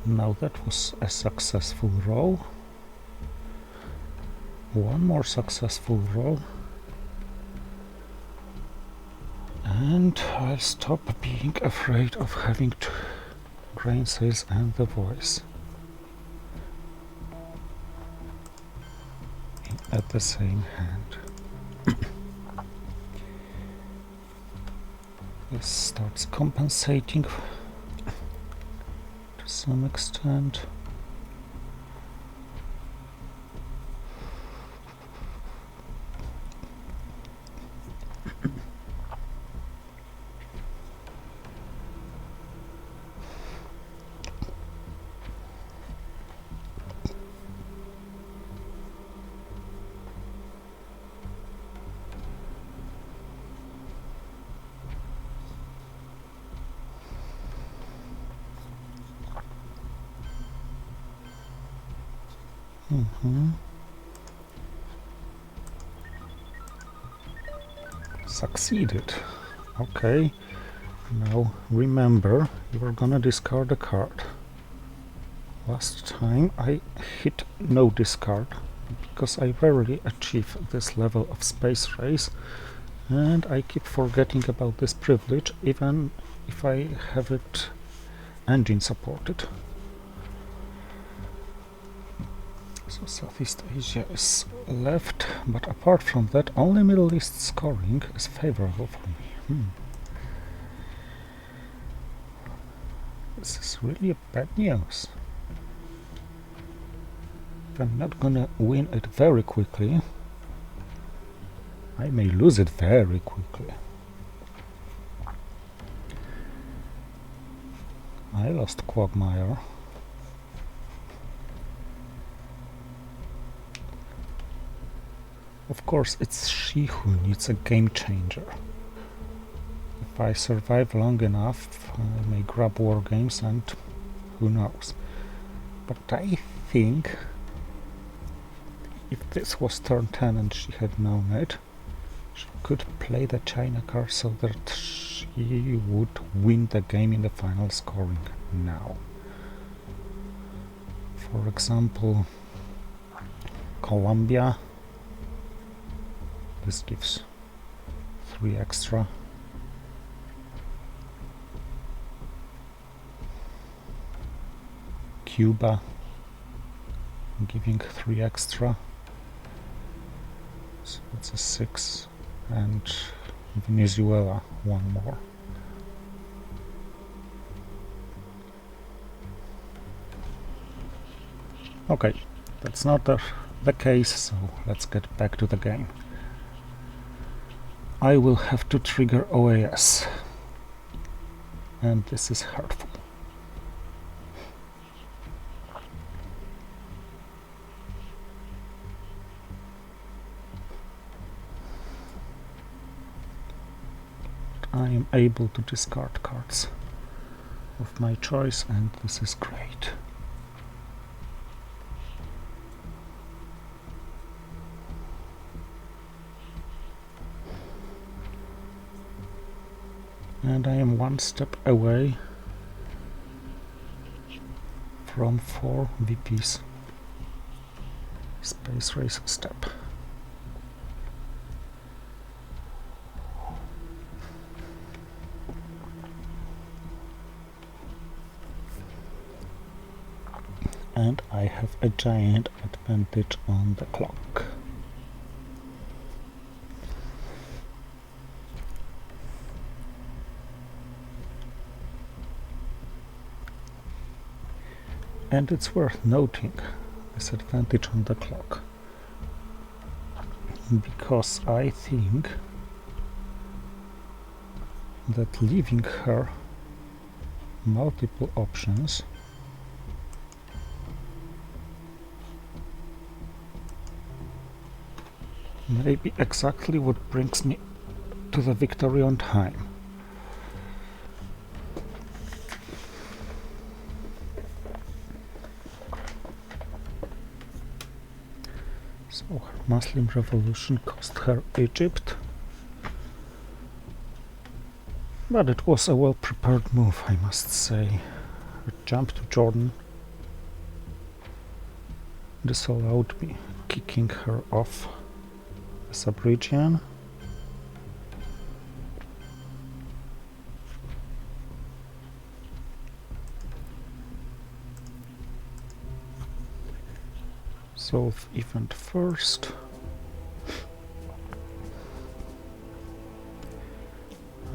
Now that was a successful roll. One more successful roll. And I'll stop being afraid of having grain sales and the voice at the same hand. This starts compensating to some extent. Succeeded. Okay, now remember, you are gonna discard a card. Last time I hit no discard because I rarely achieve this level of space race, and I keep forgetting about this privilege even if I have it engine supported. So Southeast Asia is left, but apart from that, only Middle East scoring is favorable for me. This is really a bad news. If I'm not gonna win it very quickly, I may lose it very quickly. I lost Quagmire. Of course, it's she who needs a game changer. If I survive long enough, I may grab war games and who knows. But I think if this was turn 10 and she had known it, she could play the China card so that she would win the game in the final scoring now. For example, Colombia. This gives 3 extra. Cuba giving 3 extra. So it's a 6, and Venezuela, one more. Okay, that's not the case, so let's get back to the game. I will have to trigger OAS, and this is hurtful. I am able to discard cards of my choice, and this is great. And I am one step away from 4 VPs. Space race step. And I have a giant advantage on the clock. And it's worth noting this advantage on the clock, because I think that leaving her multiple options may be exactly what brings me to the victory on time. So her Muslim revolution cost her Egypt, but it was a well-prepared move, I must say. Her jump to Jordan, this allowed me kicking her off the sub-region. Solve event first.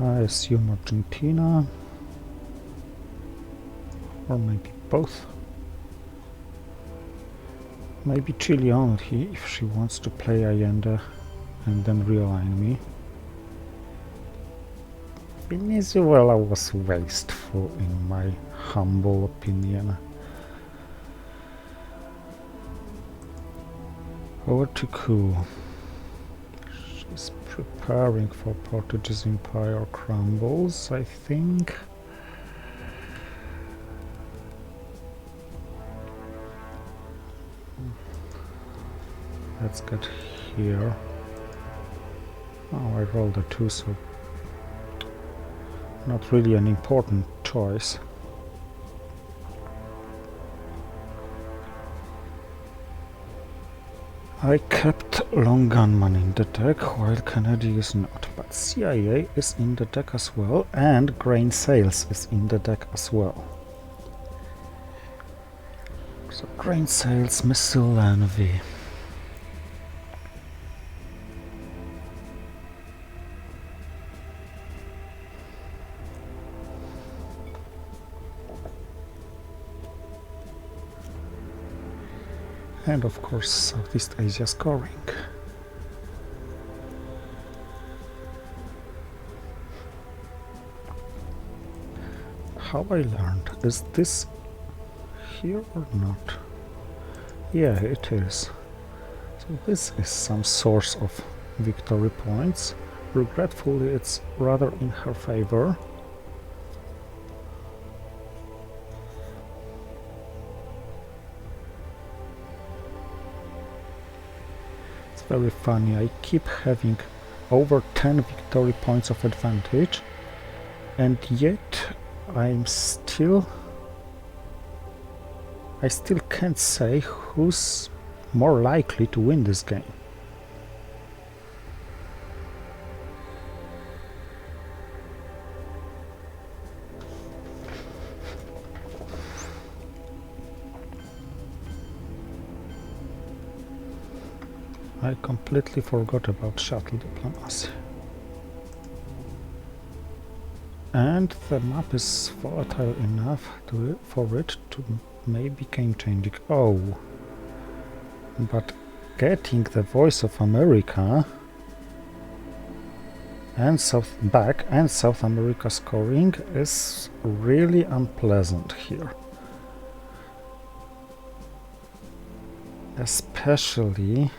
I assume Argentina, or maybe both. Maybe Chile only if she wants to play Allende and then realign me. Venezuela was wasteful in my humble opinion. Over to Ku. She's preparing for Portuguese Empire crumbles, I think. Let's get here. Oh, I rolled a 2, so not really an important choice. I kept Long Gunman in the deck, while Kennedy is not, but CIA is in the deck as well, and Grain Sales is in the deck as well. So Grain Sales, Missile Envy. And of course Southeast Asia scoring. How I learned, is this here or not? Yeah, it is. So this is some source of victory points. Regretfully, it's rather in her favor. Very funny, I keep having over 10 victory points of advantage, and yet I still can't say who's more likely to win this game. I completely forgot about shuttle diplomacy. And the map is volatile enough for it to maybe game changing. Oh, but getting the Voice of America and South America scoring is really unpleasant here. Especially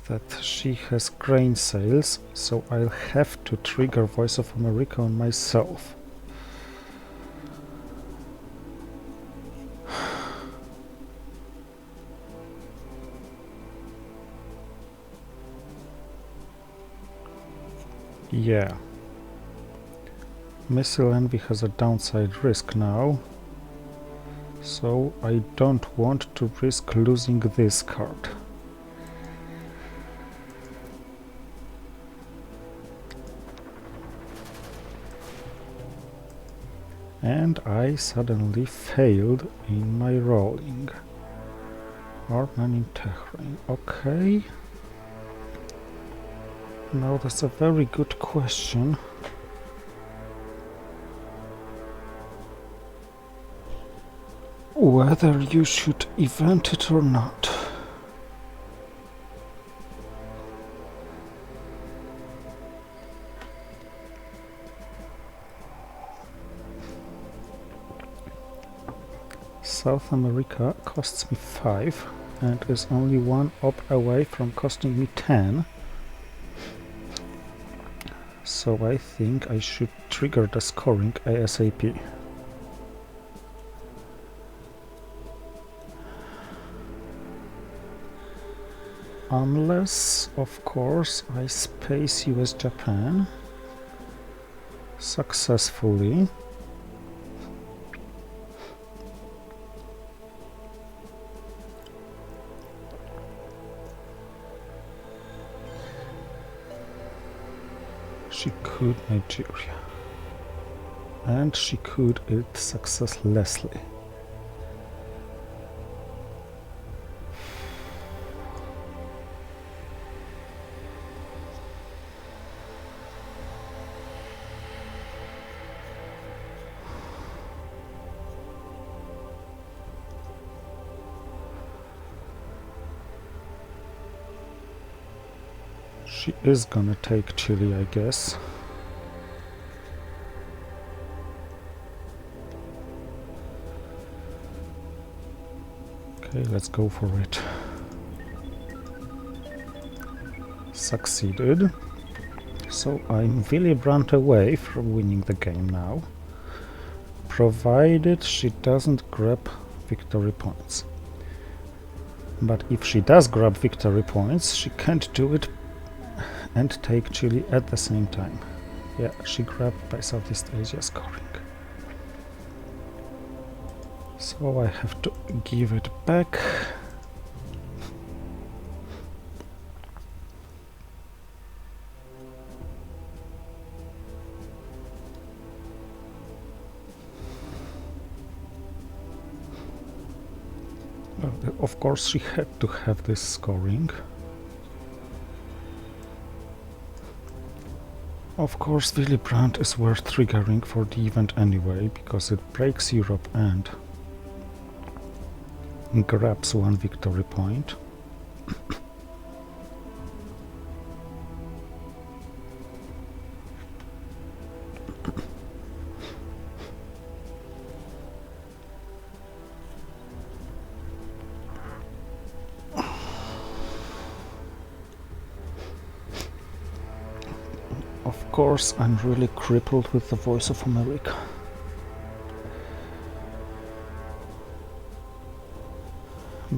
that she has grain sales, so I'll have to trigger Voice of America on myself. Yeah. Missile Envy has a downside risk now, so I don't want to risk losing this card. And I suddenly failed in my rolling. Arman in Tehran. Okay. Now that's a very good question. Whether you should event it or not. South America costs me 5 and is only 1 op away from costing me 10. So I think I should trigger the scoring ASAP. Unless, of course, I space US Japan successfully. She could Nigeria, and she could it successlessly. She is gonna take Chile, I guess. Okay, let's go for it. Succeeded. So I'm Willy Brandt away from winning the game now, provided she doesn't grab victory points. But if she does grab victory points, she can't do it and take Chile at the same time. Yeah, she grabbed by Southeast Asia scoring. So I have to give it back. Of course, she had to have this scoring. Of course, Willy Brandt is worth triggering for the event anyway, because it breaks Europe and grabs 1 victory point. Of course, I'm really crippled with the Voice of America.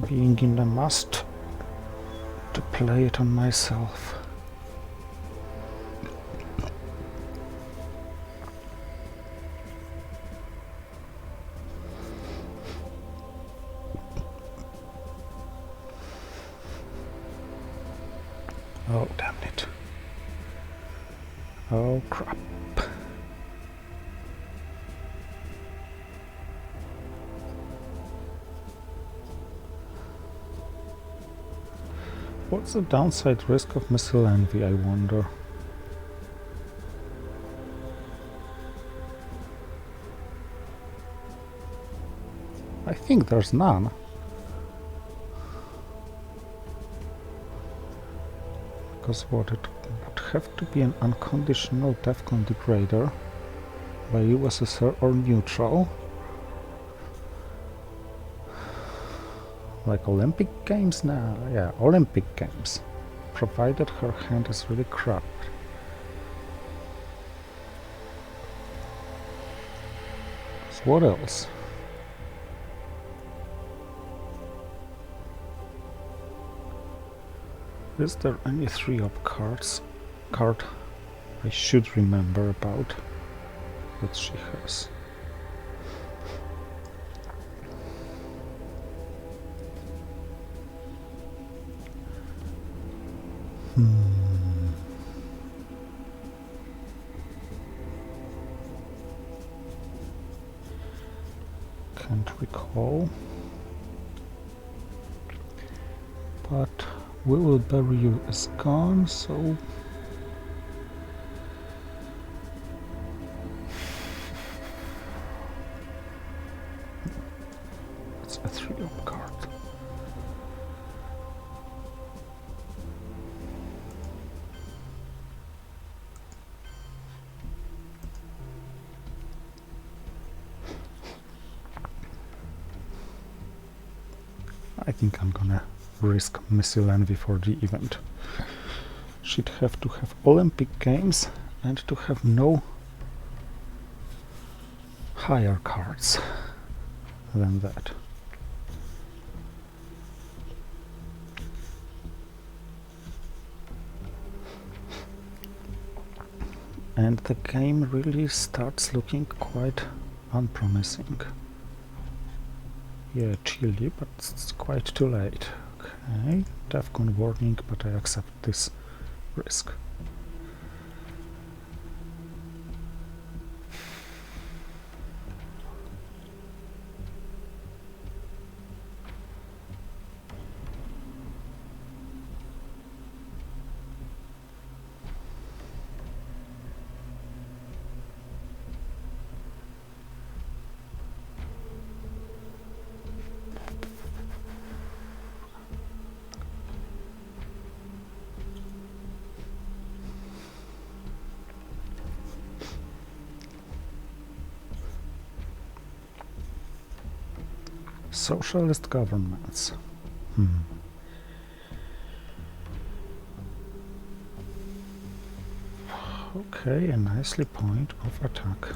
Being in the must to play it on myself. Oh, damn it. Oh, crap. What's the downside risk of Missile Envy, I wonder? I think there's none. Because what, it would have to be an unconditional DEFCON degrader by USSR or neutral. Like Olympic Games now? Yeah, Olympic Games. Provided her hand is really crap. So what else? Is there any 3-up card I should remember about that she has? Can't recall. But We Will Bury You is gone, so it's a 3-up card. I think I'm gonna risk Missile Envy for the event. She'd have to have Olympic Games and to have no higher cards than that. And the game really starts looking quite unpromising. Yeah, chilly, but it's quite too late. Okay, DEFCON warning, but I accept this risk. Socialist governments. Okay, a nicely point of attack.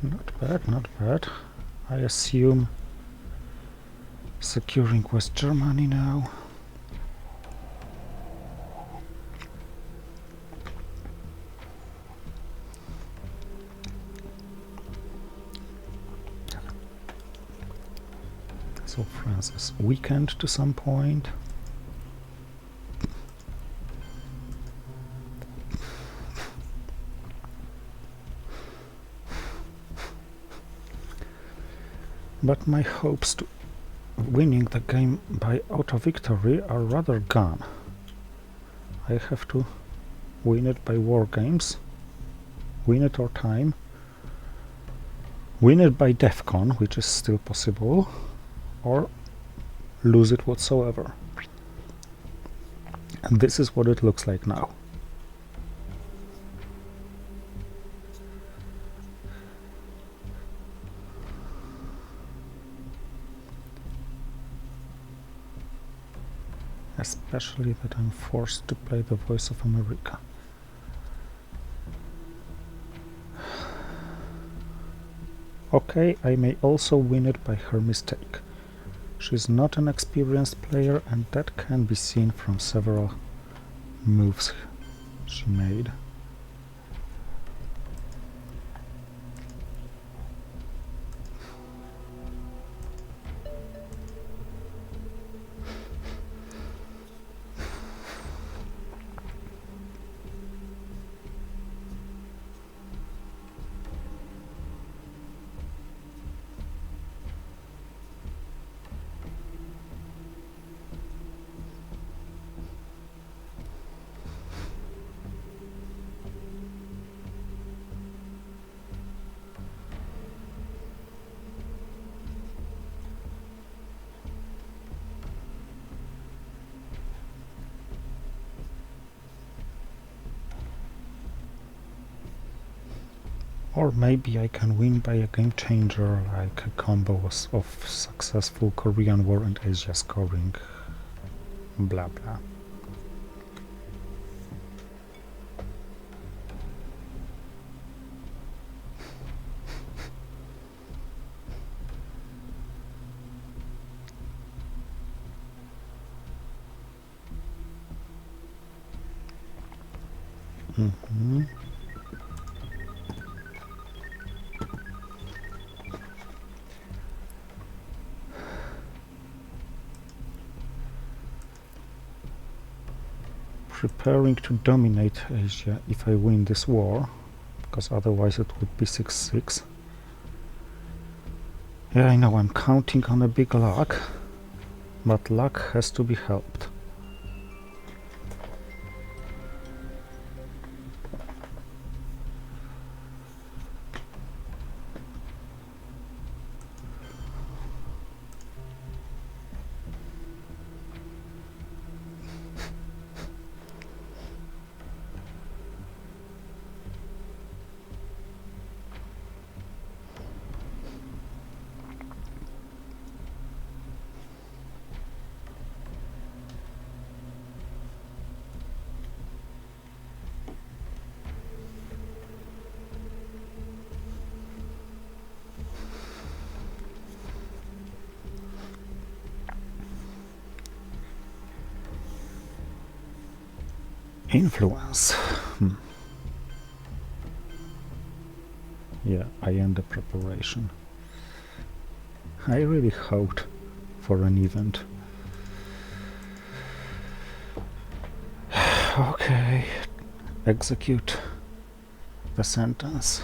Not bad, not bad. I assume securing West Germany now. So France is weakened to some point. But my hopes to winning the game by auto victory are rather gone. I have to win it by war games, win it or time, win it by DEFCON, which is still possible, or lose it whatsoever. And this is what it looks like now. Especially that I'm forced to play the Voice of America. Okay, I may also win it by her mistake. She's not an experienced player, and that can be seen from several moves she made. Or maybe I can win by a game changer, like a combo of successful Korean War and Asia scoring. Blah blah. Mm-hmm. Preparing to dominate Asia if I win this war, because otherwise it would be 6-6. Yeah, I know I'm counting on a big luck, but luck has to be helped. Influence. Yeah, I end the preparation. I really hoped for an event. Okay, execute the sentence.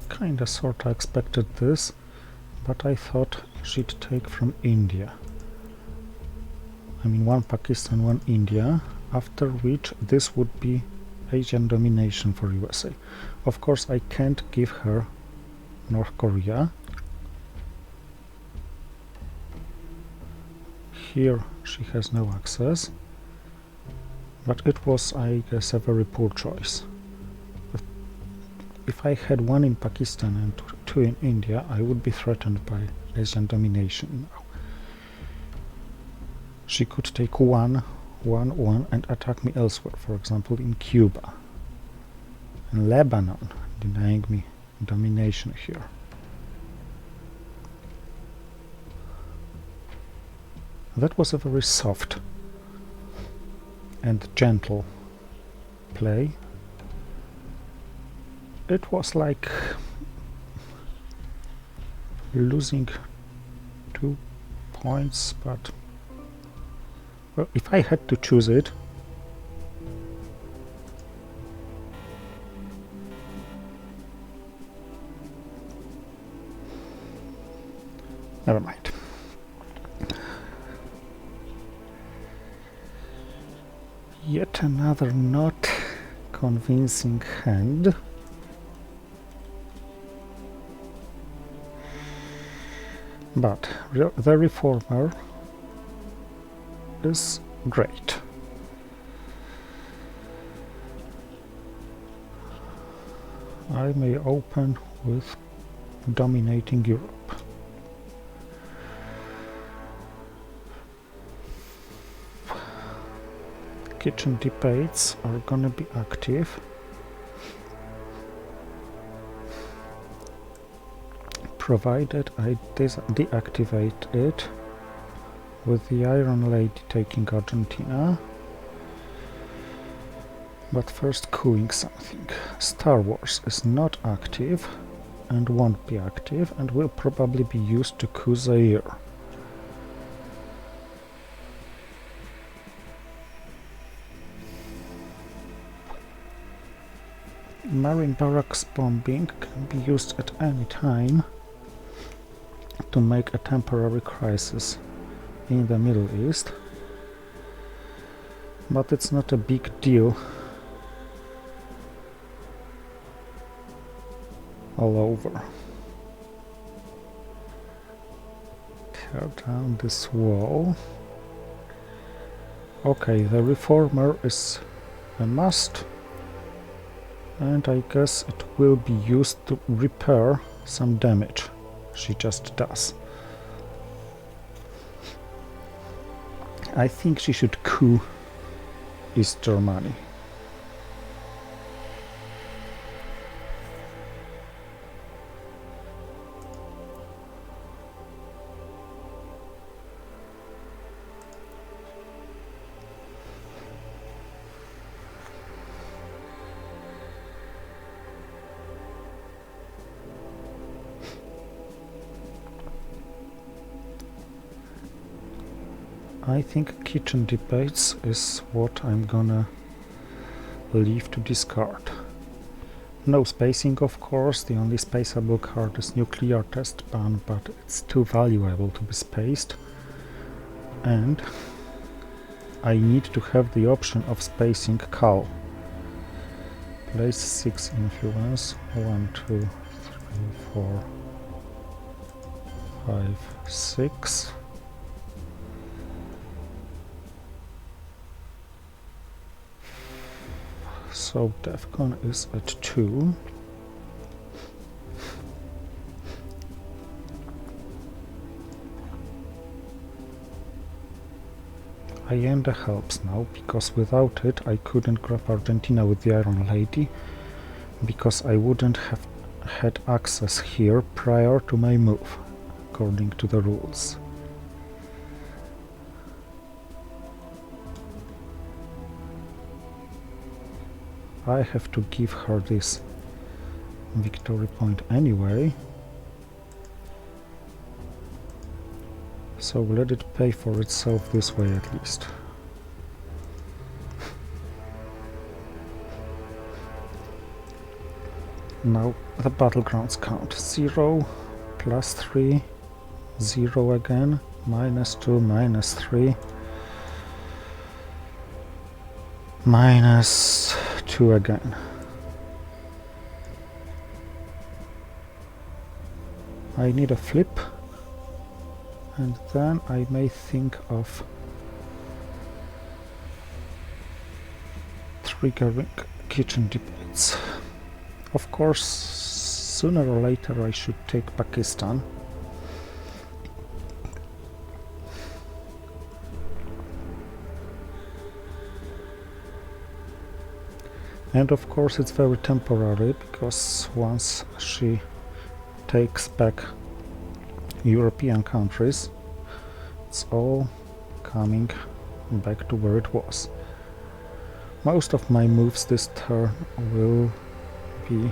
Kinda sorta expected this, but I thought she'd take from India. I mean, one Pakistan, one India, after which this would be Asian domination for USA. Of course, I can't give her North Korea. Here she has no access, but it was, I guess, a very poor choice. If I had one in Pakistan and two in India, I would be threatened by Asian domination now. She could take one, and attack me elsewhere, for example in Cuba and Lebanon, denying me domination here. That was a very soft and gentle play. It was like losing 2 points, but well, if I had to choose it, never mind. Yet another not convincing hand. But the reformer is great. I may open with dominating Europe. Kitchen debates are gonna be active. Provided I deactivate it with the Iron Lady taking Argentina. But first cooing something. Star Wars is not active and won't be active and will probably be used to coup Zaire. Marine barracks bombing can be used at any time to make a temporary crisis in the Middle East, but it's not a big deal all over. Tear down this wall. Okay, the reformer is a must, and I guess it will be used to repair some damage she just does. I think she should coup East Germany. I think kitchen debates is what I'm gonna leave to discard. No spacing, of course, the only spaceable card is nuclear test ban, but it's too valuable to be spaced. And I need to have the option of spacing Cal. Place 6 influence, 1, 2, 3, 4, 5, 6. So DEFCON is at 2. Allende helps now, because without it I couldn't grab Argentina with the Iron Lady, because I wouldn't have had access here prior to my move, according to the rules. I have to give her this victory point anyway, so let it pay for itself this way at least. Now the battlegrounds count. 0, +3, 0 again, -2, -3, -2 again. I need a flip, and then I may think of triggering kitchen debates. Of course, sooner or later I should take Pakistan. And of course it's very temporary, because once she takes back European countries, it's all coming back to where it was. Most of my moves this turn will be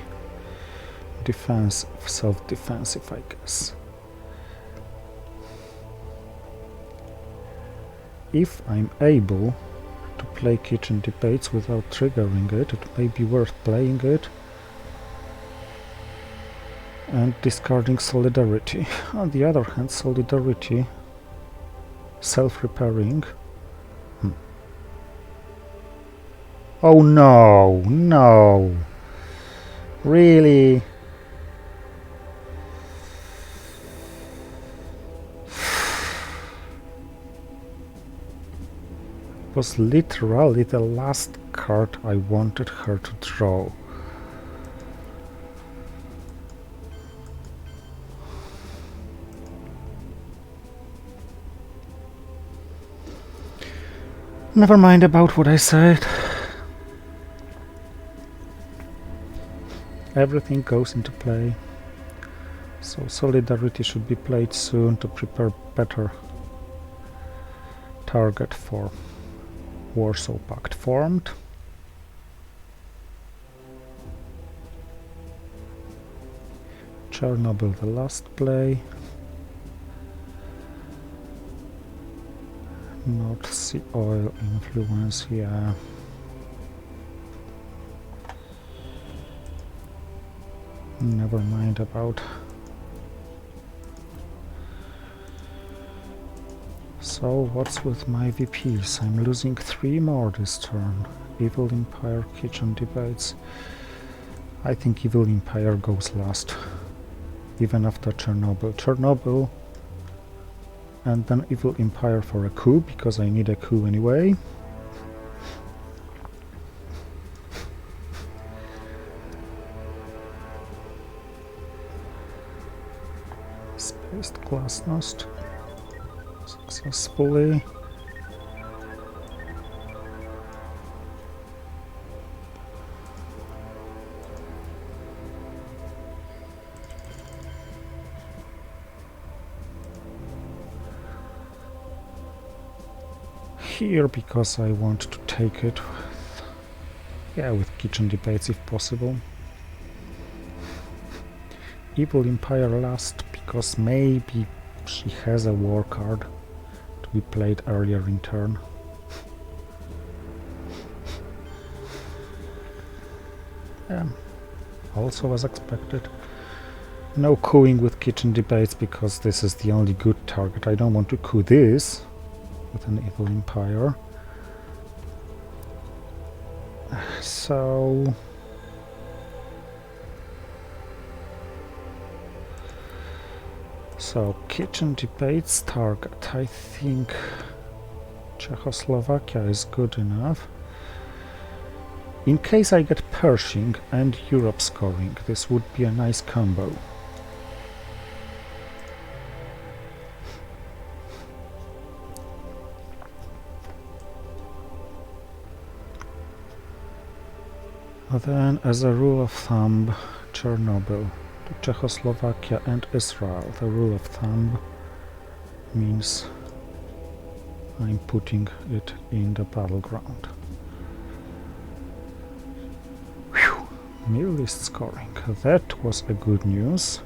defensive, self-defensive, I guess. If I'm able to play kitchen debates without triggering it, it may be worth playing it and discarding solidarity. On the other hand, solidarity, self-repairing, Oh no, no. Really? Was literally the last card I wanted her to draw. Never mind about what I said. Everything goes into play. So Solidarity should be played soon to prepare better target for Warsaw Pact formed. Chernobyl the last play. North Sea oil influence, yeah. Never mind about. So what's with my VPs? I'm losing 3 more this turn. Evil Empire, Kitchen Debates. I think Evil Empire goes last. Even after Chernobyl. Chernobyl and then Evil Empire for a coup, because I need a coup anyway. Spaced Glasnost successfully. Here, because I want to take it with, yeah, with Kitchen Debates if possible. Evil Empire last, because maybe she has a war card to be played earlier in turn. Yeah, also as expected. No cooing with Kitchen Debates, because this is the only good target. I don't want to coup this with an Evil Empire. So Kitchen Debates target. I think Czechoslovakia is good enough. In case I get Pershing and Europe scoring, this would be a nice combo. Then, as a rule of thumb, Chernobyl to Czechoslovakia and Israel. The rule of thumb means I'm putting it in the battleground. Whew. Middle East scoring. That was a good news.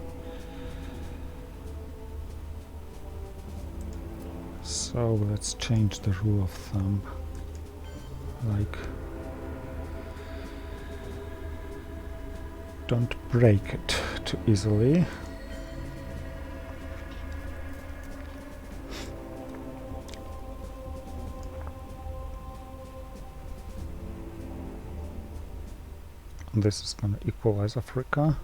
So let's change the rule of thumb. Like, don't break it too easily. This is going to equalize Africa.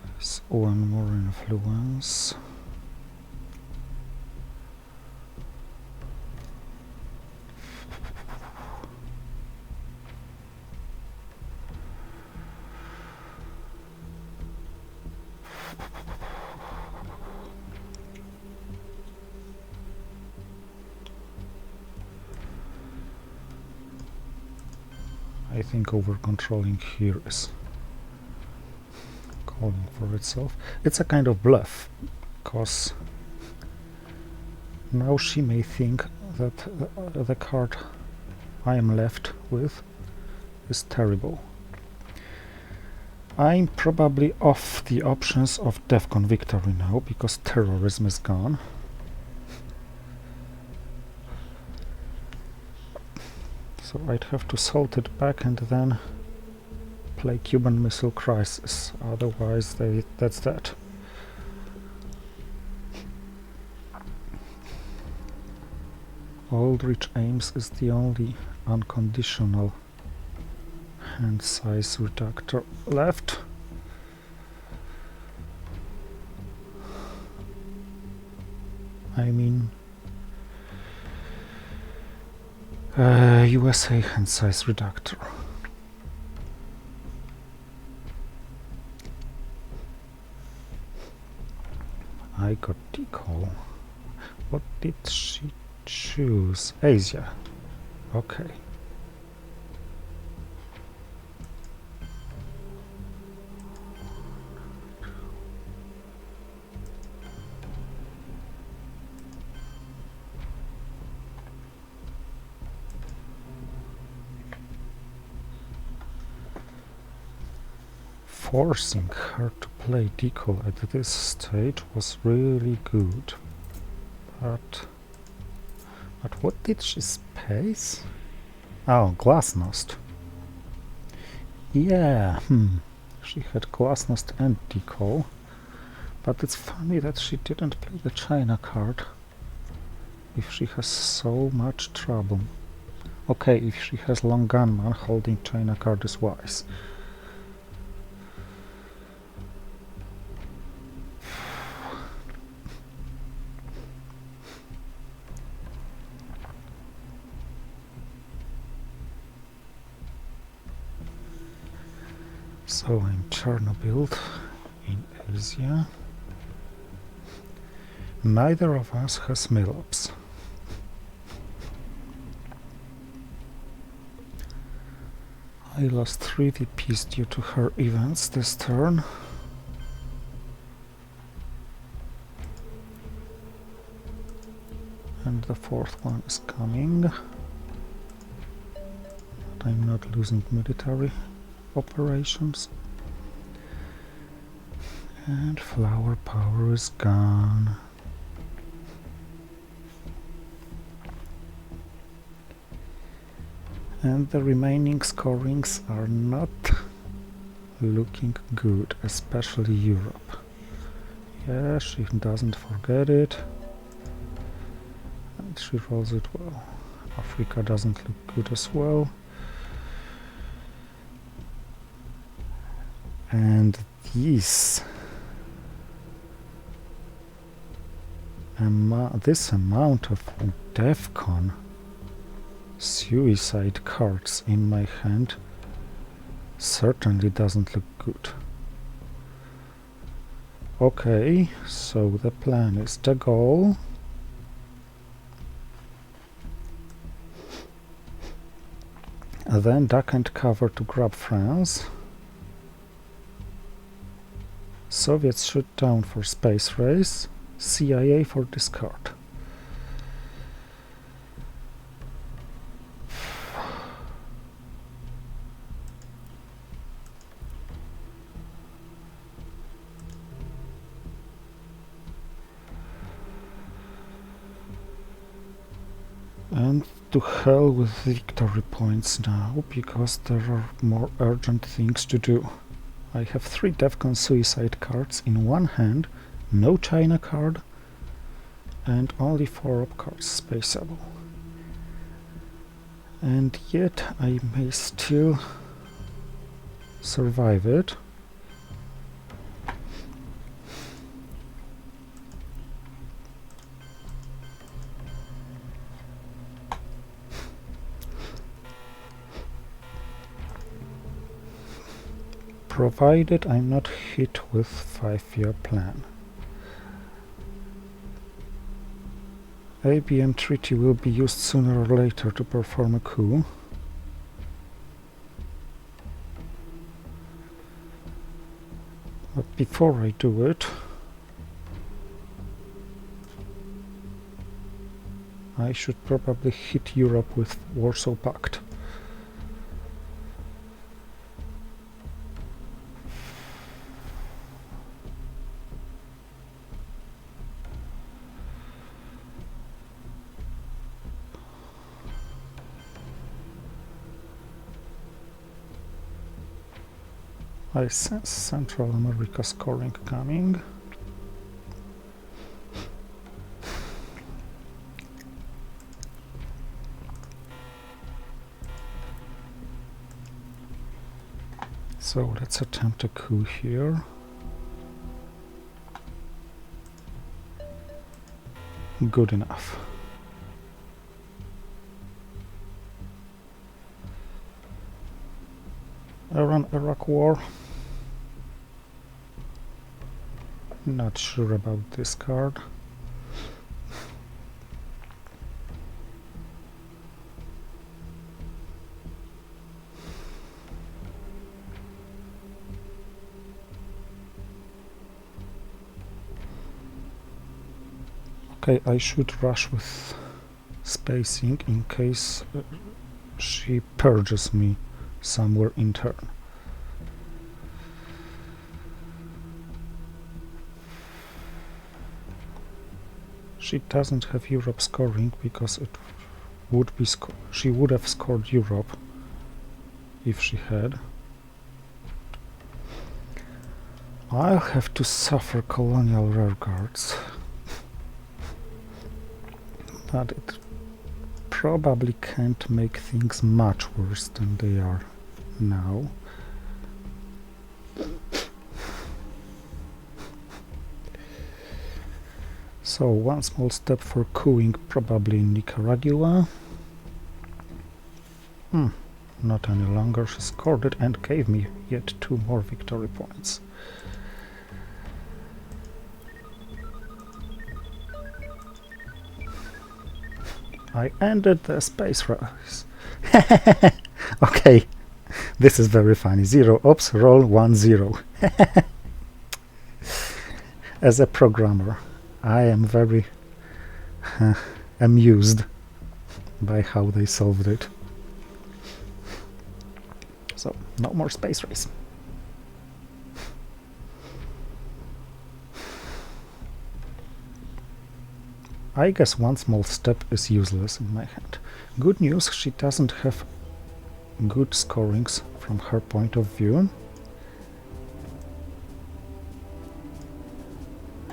There's one more influence. I think over-controlling here is calling for itself. It's a kind of bluff, because now she may think that the card I am left with is terrible. I'm probably off the options of DEFCON victory now, because terrorism is gone. So I'd have to salt it back and then play Cuban Missile Crisis, otherwise that's that. Aldrich Ames is the only unconditional hand size reductor left. I mean USA hand size reductor. I got decal. What did she choose? Asia. Okay. Forcing her to play decal at this stage was really good. But what did she space? Oh, Glasnost. Yeah, she had Glasnost and decal. But it's funny that she didn't play the China card. If she has so much trouble. Okay, if she has long gunman, holding China card is wise. So I'm Chernobyl in Asia. Neither of us has Millops. I lost 3 VPs due to her events this turn. And the 4th one is coming. But I'm not losing military operations. And flower power is gone. And the remaining scorings are not looking good, especially Europe. Yeah, she doesn't forget it. And she rolls it well. Africa doesn't look good as well. And this amount of DEFCON suicide cards in my hand certainly doesn't look good. Okay, so the plan is the goal. And then duck and cover to grab France. Soviets shoot down for space race. CIA for discard. And to hell with victory points now, because there are more urgent things to do. I have 3 DEFCON suicide cards in one hand, no China card, and only 4 op cards spaceable. And yet I may still survive it. Provided I'm not hit with 5-year plan. ABM treaty will be used sooner or later to perform a coup. But before I do it, I should probably hit Europe with Warsaw Pact. I sense Central America scoring coming. So let's attempt a coup here. Good enough. Iran-Iraq war. Not sure about this card. Okay, I should rush with spacing in case she purges me somewhere in turn. She doesn't have Europe scoring because it would be she would have scored Europe if she had. I'll have to suffer colonial rearguards, but it probably can't make things much worse than they are now. So one small step for coups probably in Nicaragua. Not any longer. She scored it and gave me yet 2 more victory points. I ended the space race. Okay, this is very funny. 0 ops, roll 1 0. As a programmer, I am very amused by how they solved it. So, no more space race. I guess one small step is useless in my hand. Good news, she doesn't have good scorings from her point of view.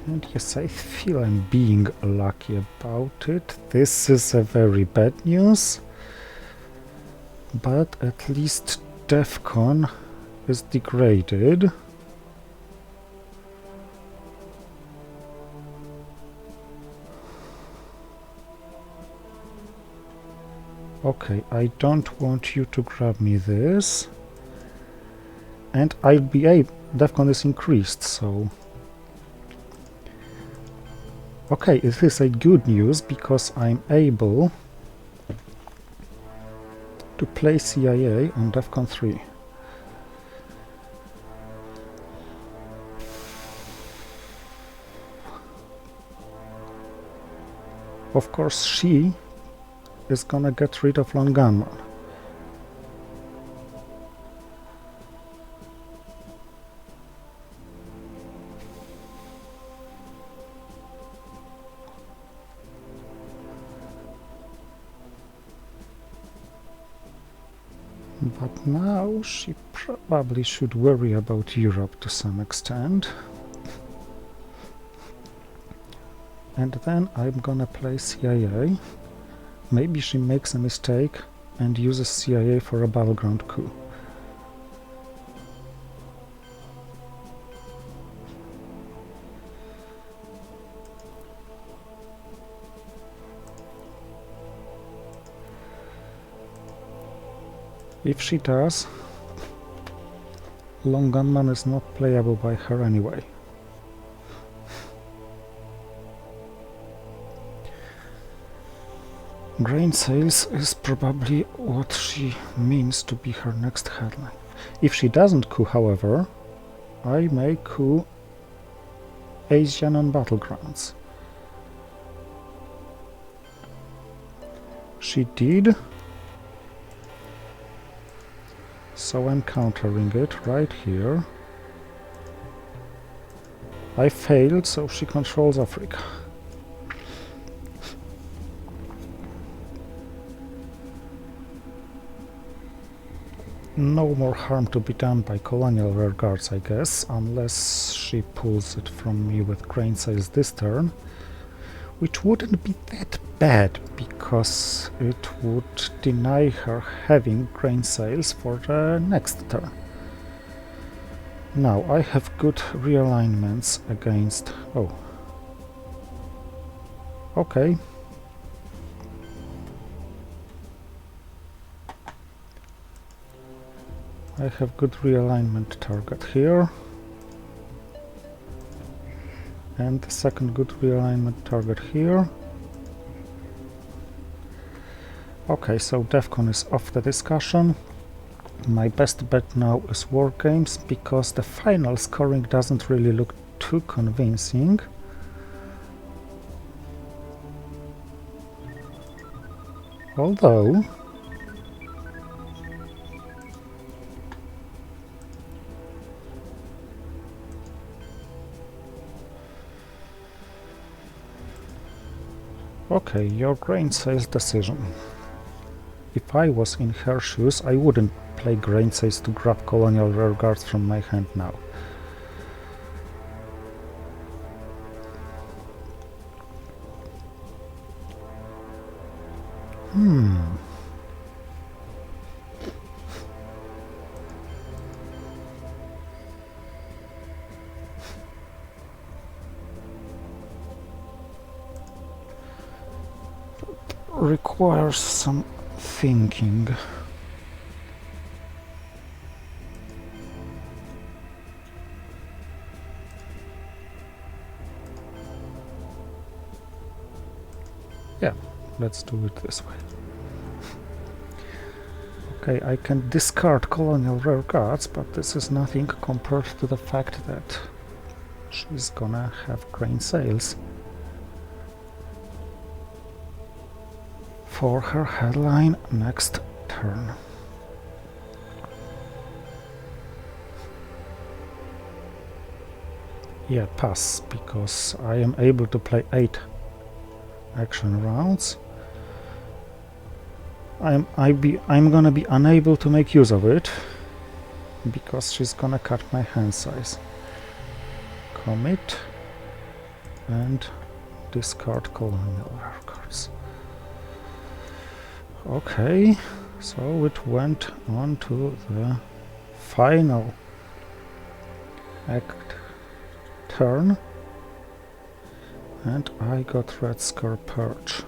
And yes, I feel I'm being lucky about it. This is a very bad news, but at least DEFCON is degraded. Okay, I don't want you to grab me this. And I'll be able... DEFCON is increased, so... Okay, it is a good news, because I'm able to play CIA on DEFCON 3. Of course, she is gonna get rid of Long Gunman. But now she probably should worry about Europe to some extent. And then I'm gonna play CIA. Maybe she makes a mistake and uses CIA for a battleground coup. If she does, Long Gunman is not playable by her anyway. Grain sales is probably what she means to be her next headline. If she doesn't coup, however, I may coup Asian on battlegrounds. She did, so I'm countering it right here. I failed, so she controls Africa. No more harm to be done by colonial rearguards, I guess, unless she pulls it from me with grain sales this turn, which wouldn't be that bad, because it would deny her having grain sales for the next turn. Now I have good realignments against... oh. Okay. I have good realignment target here. And the second good realignment target here. Okay, so DEFCON is off the discussion. My best bet now is War Games, because the final scoring doesn't really look too convincing. Although... okay, your grain sales decision. If I was in her shoes, I wouldn't play grain sales to grab colonial rearguards from my hand now. Requires some thinking. Yeah, let's do it this way. Okay, I can discard colonial rearguards, but this is nothing compared to the fact that she's gonna have grain sales for her headline next turn. Yeah, pass, because I am able to play 8 action rounds. I'm gonna be unable to make use of it because she's gonna cut my hand size. Commit and discard colonial rearguards. Okay, so it went on to the final act turn, and I got Red Scar Purge.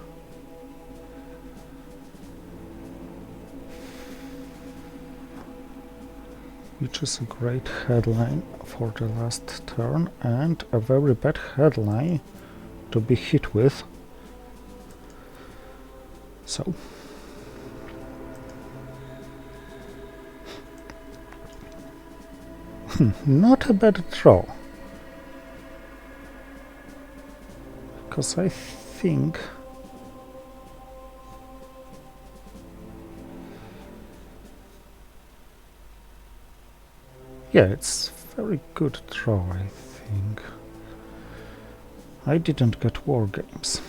Which is a great headline for the last turn, and a very bad headline to be hit with. So... not a bad draw. Because I think... yeah, it's very good draw, I think. I didn't get War Games.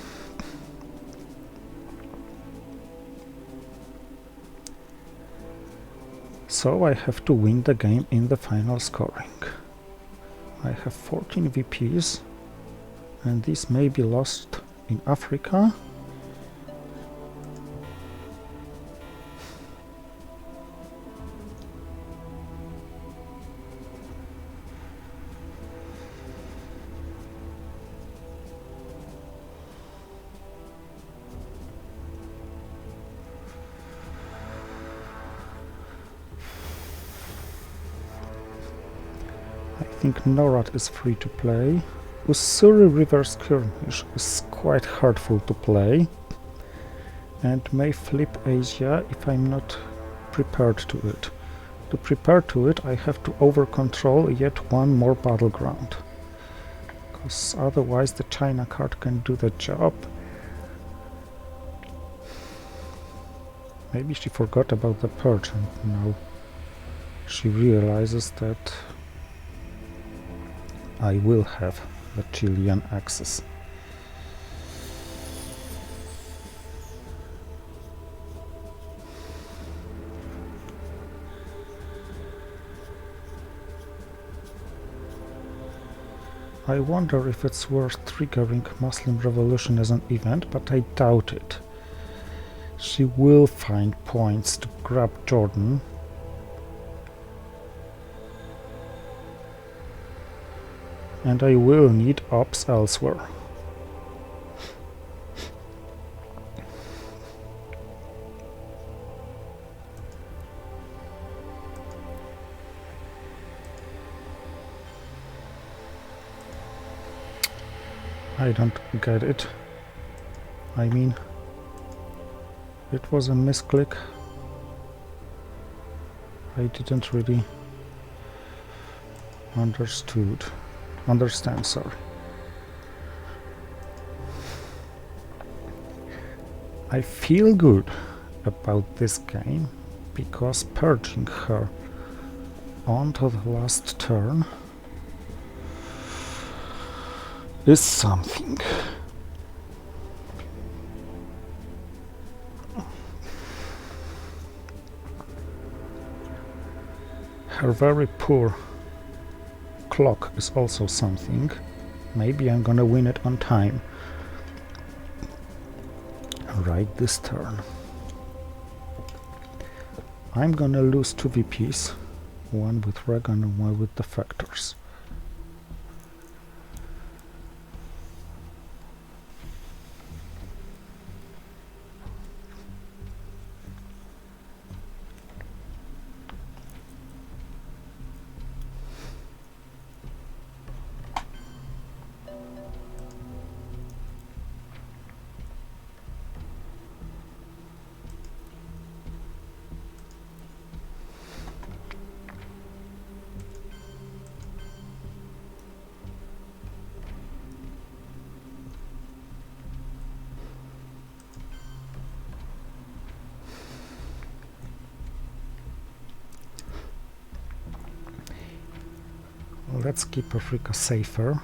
So I have to win the game in the final scoring. I have 14 VPs, and these may be lost in Africa. I think Norat is free to play. Ussuri River Skirmish is quite hurtful to play, and may flip Asia if I'm not prepared to it. To prepare to it, I have to over-control yet one more battleground, because otherwise the China card can do the job. Maybe she forgot about the purge and now she realizes that I will have the Chilean access. I wonder if it's worth triggering Muslim Revolution as an event, but I doubt it. She will find points to grab Jordan. and I will need ops elsewhere. I don't get it. I mean, it was a misclick. I didn't really understand, sorry. I feel good about this game because purging her onto the last turn is something. Her very poor clock is also something. Maybe I'm gonna win it on time. Right this turn. I'm gonna lose 2 VPs, one with Reagan and one with defectors. Let's keep Africa safer.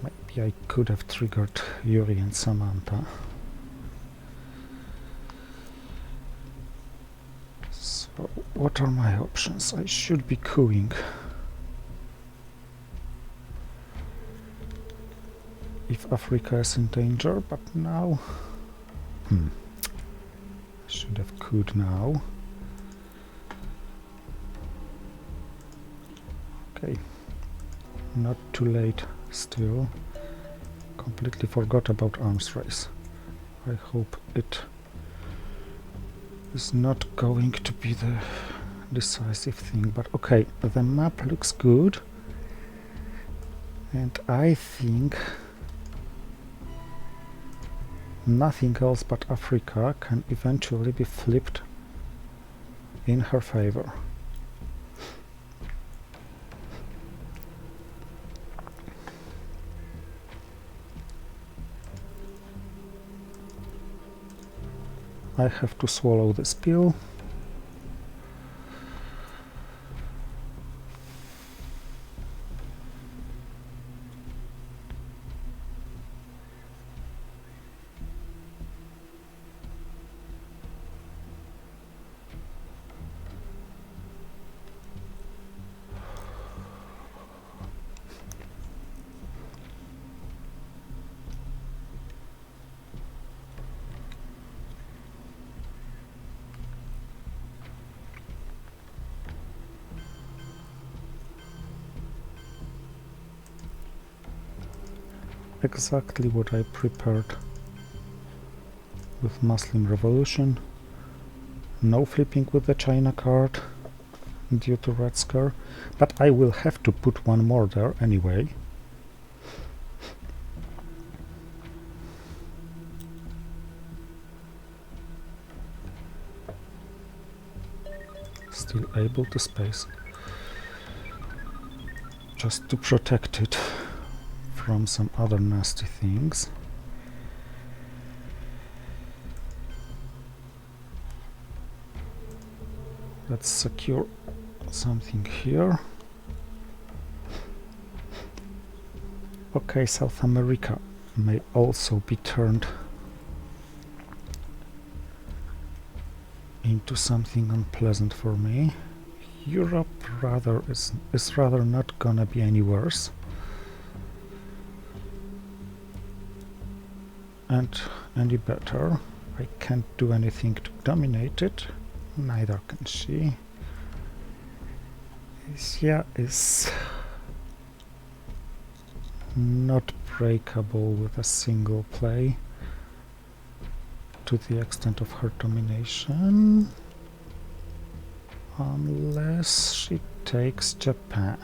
Maybe I could have triggered Yuri and Samantha. So, what are my options? I should be queuing. If Africa is in danger, but now... I should have queued now. Okay, not too late still. Completely forgot about arms race. I hope it is not going to be the decisive thing, but okay, the map looks good, and I think nothing else but Africa can eventually be flipped in her favor. I have to swallow this pill. Exactly what I prepared with Muslim Revolution. No flipping with the China card due to Red Scare, but I will have to put one more there anyway. Still able to space, just to protect it from some other nasty things. Let's secure something here. Okay, South America may also be turned into something unpleasant for me. Europe is rather not gonna be any worse. And any better. I can't do anything to dominate it, neither can she. Asia is not breakable with a single play to the extent of her domination, unless she takes Japan.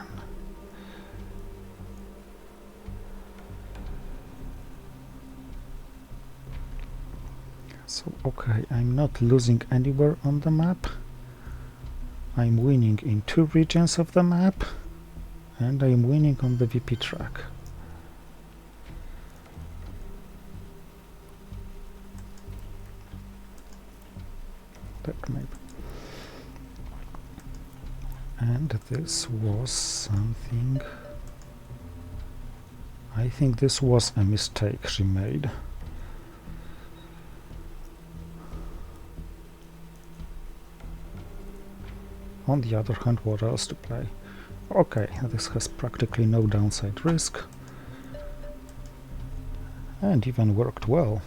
So, okay, I'm not losing anywhere on the map. I'm winning in 2 regions of the map, and I'm winning on the VP track. That maybe. And this was something... I think this was a mistake she made. On the other hand, what else to play? Okay, this has practically no downside risk. And even worked well.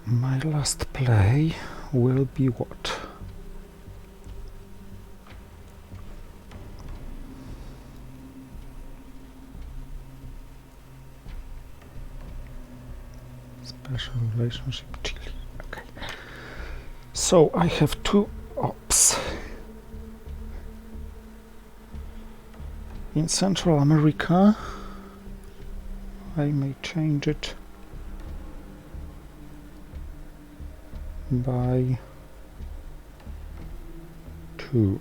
My last play will be what? Special relationship Chile. Okay. So I have 2 ops. In Central America, I may change it by 2.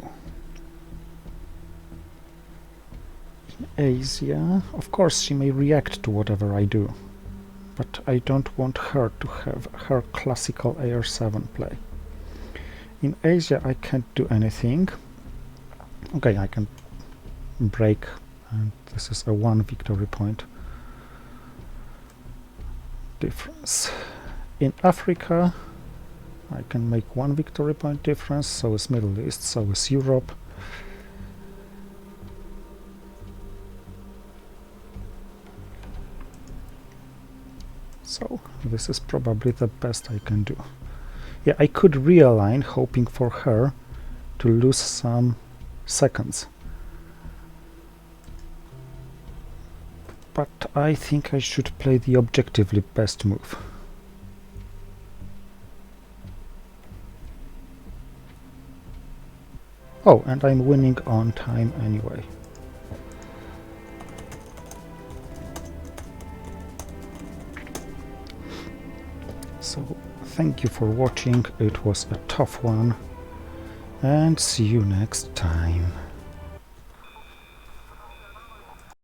In Asia, of course, she may react to whatever I do, but I don't want her to have her classical AR7 play. In Asia, I can't do anything. Okay, I can break, and this is a 1 victory point difference. In Africa, I can make 1 victory point difference, so is Middle East, so is Europe. So this is probably the best I can do. Yeah, I could realign, hoping for her to lose some seconds. But I think I should play the objectively best move. Oh, and I'm winning on time anyway. So, thank you for watching. It was a tough one, and see you next time.